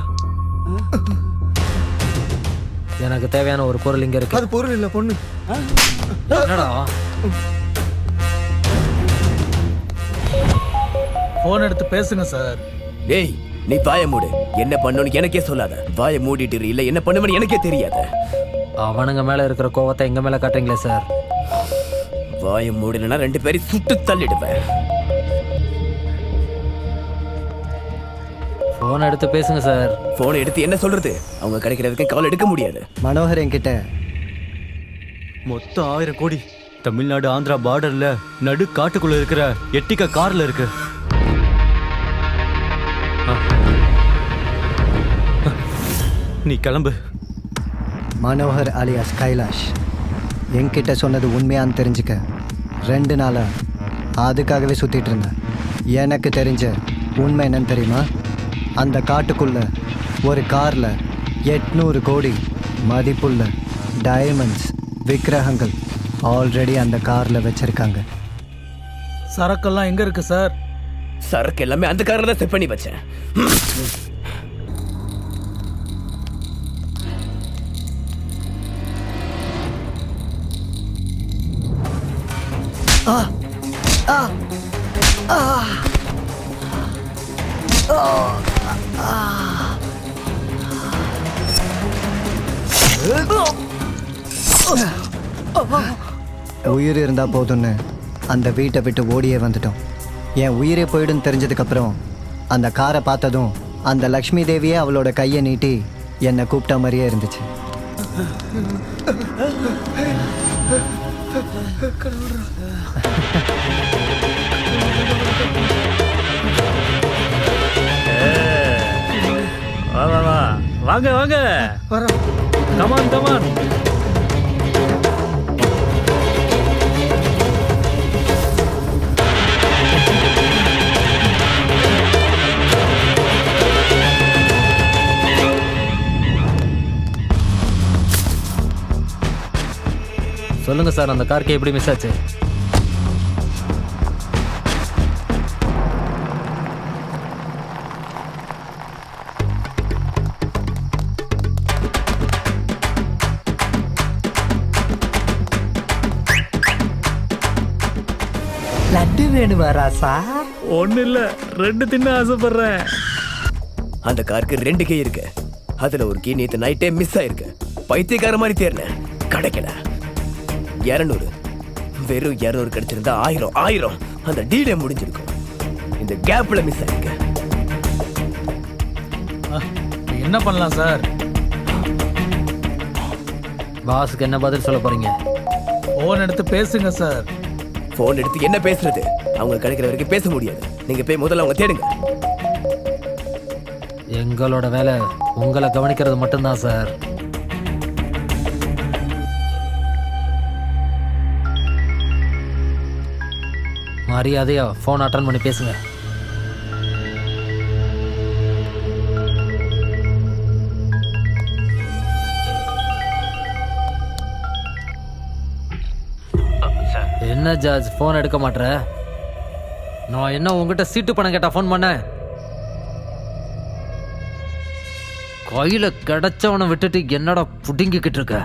எனக்கு தேவையான ஒரு பொருள் இங்க இருக்கு. அது பொருள் இல்ல, பொண்ணு. என்னடா? போன் எடுத்து பேசுங்க சார். ஏய், நீ வாய மூடு. என்ன பண்ணணும்னு எனக்கே சொல்லாத. வாய மூடிட்டு இல்ல என்ன பண்ணுவேன்னு எனக்கே தெரியாது. அவனுங்க மேல இருக்கிற கோவத்தை எங்க மேல காட்டுறீங்களே சார். வாய மூடலன்னா 2 பேரையும் சுட்டு தள்ளிடுவேன். போன் எடுத்து பேசுங்க சார். போன் எடுத்து என்ன சொல்றது? அவங்க கிடைக்கிறதுக்கு கால் எடுக்க முடியாது. மனோகர் என்கிட்ட மொத்தம் 1000 கோடி தமிழ்நாடு ஆந்திரா பார்டர்ல நடு காட்டுக்குள்ள இருக்கிற எட்டிகா கார்ல இருக்கு. நீ கிளம்பு. மனோகர் அலியாஸ் கைலாஷ் என்கிட்ட சொன்னது உண்மையான்னு தெரிஞ்சுக்க 2 நாளா அதுக்காகவே சுத்திட்டு இருந்தேன். எனக்கு தெரிஞ்ச உண்மை என்னன்னு தெரியுமா? அந்த காட்டுக்குள்ள ஒரு கார்ல 800 கோடி மதிப்புள்ள டைமண்ட்ஸ் விக்கிரகங்கள் ஆல்ரெடி அந்த கார்ல வச்சிருக்காங்க. சரக்கெல்லாம் எங்க இருக்கு சார்? சரக்கு எல்லாமே அந்த கார்ல தான் செட் பண்ணி வச்சேன். உயிர் இருந்தா போதும்னு அந்த வீட்டை விட்டு ஓடியே வந்துட்டோம். என் உயிரே போயிடுன்னு தெரிஞ்சதுக்கப்புறம் அந்த காரை பார்த்ததும் அந்த லக்ஷ்மி தேவியே அவளோட கையை நீட்டி என்னை கூப்பிட்ட மாதிரியே இருந்துச்சு. கடவுளா. வாங்க வாங்க வரோம். Come on come on. சொல்லுங்க சார், அந்த கார்க்கு எப்படி மிஸ் ஆச்சு? லட்டு வேணுமா ராசா? ஒண்ணு இல்ல, 2 தின்ன ஆசைப்படுறேன். அந்த காருக்கு 2 கீ இருக்கு. அதுல ஒரு கீ நேத்து நைட்டே மிஸ் ஆயிருக்கு. பைத்தியக்கார மாதிரி தேர்னேன், கிடைக்கல. 200, வெறும் 200 கிடைச்சிருந்தா 1000 அந்த டீலே முடிஞ்சிருக்கும். இந்த கேப்ல மிஸ் ஆயிருக்கு. என்ன பண்ணலாம் சார்? பாஸுக்கு என்ன பதில் சொல்ல போறீங்க? போன் எடுத்து பேசுங்க சார். போன் எடுத்து என்ன பேசுறது? அவங்க கிடைக்கிற வரைக்கும் பேச முடியாது. நீங்க போய் முதல்ல அவங்க தேடுங்க. எங்களோட வேலை உங்களை கவனிக்கிறது மட்டும்தான் சார். மரியாதையா ஃபோன் அட்டன் பண்ணி பேசுங்க. என்ன ஜார்ஜ் ஃபோன் எடுக்க மாட்டேற? நான் என்ன உங்ககிட்ட சீட்டு பணம் கேட்டா ஃபோன் பண்ணேன்? கையில கிடைச்சவனை விட்டுட்டு என்னடா புடுங்கிக்கிட்டு இருக்க?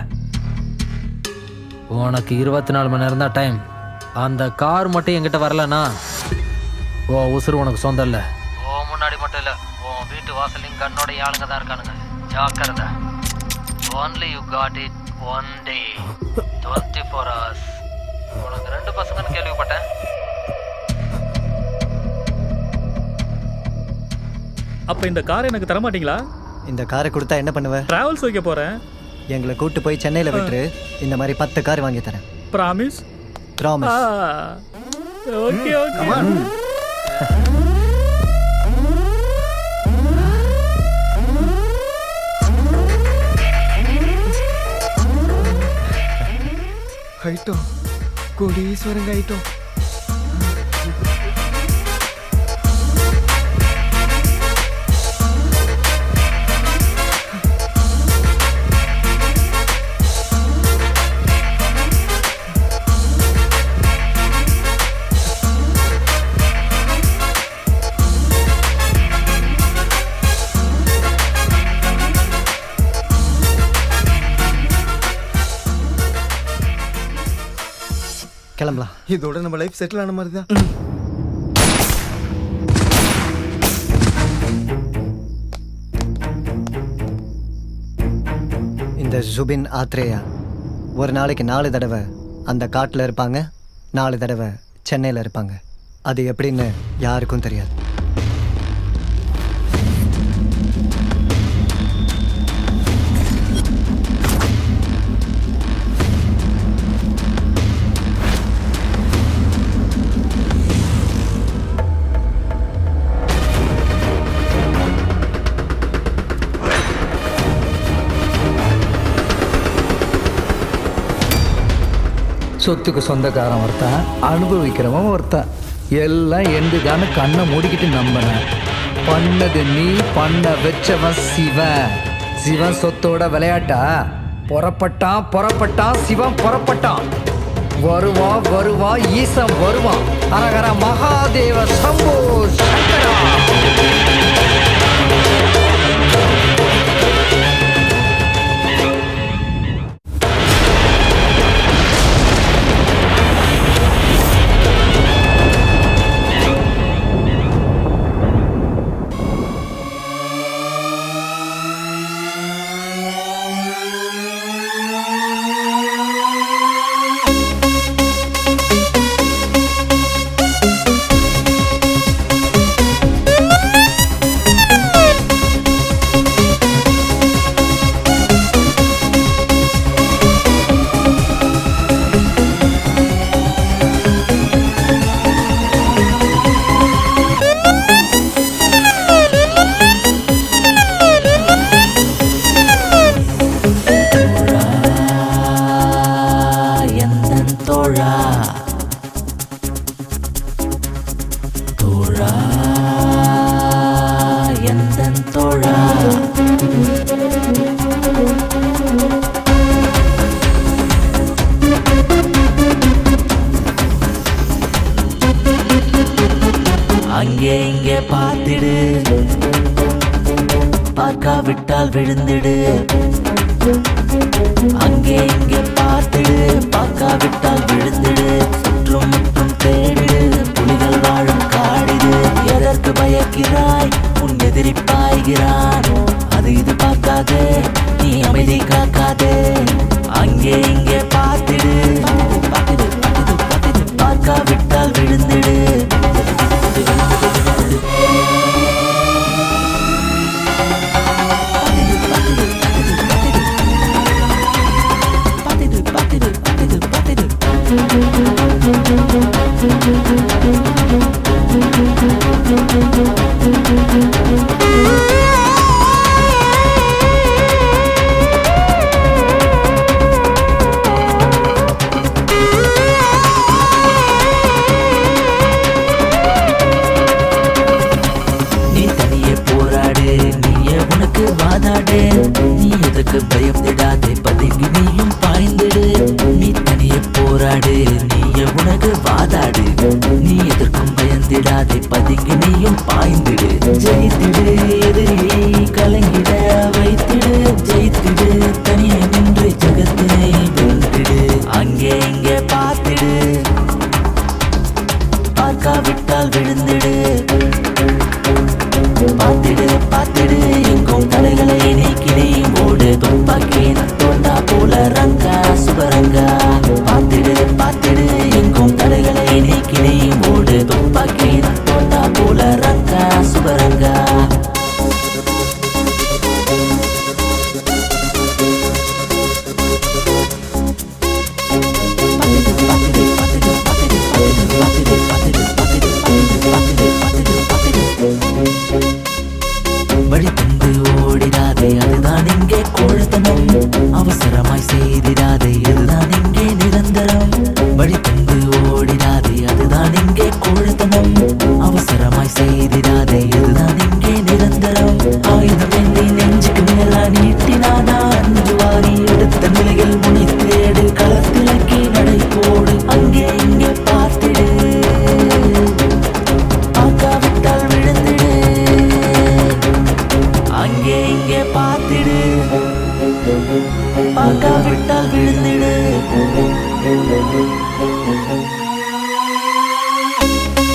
உனக்கு 24 மணி நேரம் தான் டைம். அந்த கார் மட்டும் என்கிட்ட வரலனா ஓ உசுறு உனக்கு சொந்தம் இல்லை. ஓ முன்னாடி மட்டும் இல்லை, உன் வீட்டு வாசலையும் கண்ணோட ஆளுங்க தான் இருக்கானுங்க. ஜாக்கிரதை. only you got it one day, 24 hours. உனக்கு 2 பசங்கன்னு கேள்விப்பட்டேன். அப்ப இந்த காரை எனக்கு தர மாட்டீங்களா? இந்த காரை கொடுத்தா என்ன பண்ணுவ? டிராவல்ஸ் வைக்க போறேன். எங்களை கூட்டு போய் சென்னையில் விட்டுரு. இந்த மாதிரி 10 கார் வாங்கி தரேன். ப்ராமிஸ்? ப்ராமிஸ். Okay okay. ஆயிட்டோம், கோடீஸ்வரங்க ஆயிட்டோம். கிளம்பலாம். இதோட நம்ம லைஃப் செட்டில் ஆன மாதிரி தான். இந்த ஜுபின் ஆத்ரேயா ஒரு நாளைக்கு 4 தடவை அந்த காட்டில் இருப்பாங்க, 4 தடவை சென்னையில் இருப்பாங்க. அது எப்படின்னு யாருக்கும் தெரியாது. சொத்துக்கு சொந்தக்காரன் ஒருத்தன், அனுபவிக்கிறவன் ஒருத்தன். எல்லாம் எந்துதான்னு கண்ணை மூடிக்கிட்டு நம்பினேன். பண்ணது நீ, பண்ண வச்சவன் சிவன். சிவன் சொத்தோட விளையாட்டா? புறப்பட்டான் சிவன் புறப்பட்டான். வருவான் ஈசன் வருவான். அரகர மகாதேவ சம்போ சங்கரா. தோழா. அங்கே இங்கே பார்த்திடு, பார்க்காவிட்டால் விழுந்திடு. அங்கே இங்கே பார்த்திடு, பார்க்காவிட்டால் விழுந்திடு. சுற்றும் முற்றும் தேடிடு, புலிகள் வாழும் காடிது. எதற்கு பயக்கிறாய், உன் எதிரி பாய்கிறான். அது இது பார்க்காதே, நீ அமைதி காக்காதே. அங்கே இங்கே பார்த்திடு, பார்த்திடு, பார்த்திடு, பார்த்திடு. பார்க்காவிட்டால் விழுந்திடு. நீ தனியே போராடு, நீயே உனக்கு வாதாடு. நீ எதற்கு பயப்படாதே, பதுங்கி நீயும் பாய்ந்திடு. நீ தனியே போராடு, நீயே உனக்கு வாதாடு. நீ எதற்கும் பயந்திடாதே, பதுங்கி நீயும் பாய்ந்திடு. ஜெயித்திடு, எதிரியை கலங்கிட வைத்திடு. ஜெயித்திடு, தனியே நின்று ஜகத்தினை வென்றிடு. அங்கே இங்கே பார்த்திடு, பார்க்காவிட்டால் விழுந்திடு. பார்த்திடு, பார்த்திடு, எங்கும் தலைகளை நீக்கினே ஓடு. துப்பாக்கியின் தோண்டா போல ரங்கா சுபரங்கா. பார்த்திடு, பார்த்திடு, எங்கும் தலைகளை நீக்கினே ஓடு. துப்பாக்கியின் தோண்டா போல ரங்கா சுபரங்கா. வழி தந்து ஓடிடாதே, அதுதான் இங்கே கோழத்தனம். அவசரமாய் செய்திடாதே, இதுதான் இங்கே நிரந்தரம். வழி தந்து ஓடிடாதே, அதுதான் இங்கே கோழத்தனம். அவசரமாய் செய்திடாதே, இதுதான் இங்கே நிரந்தரம். ஆயுதம் ஏந்தி நெஞ்சுக்கு மேலா நீட்டினாதான் அஞ்சு வாரி எடுத்த நிலை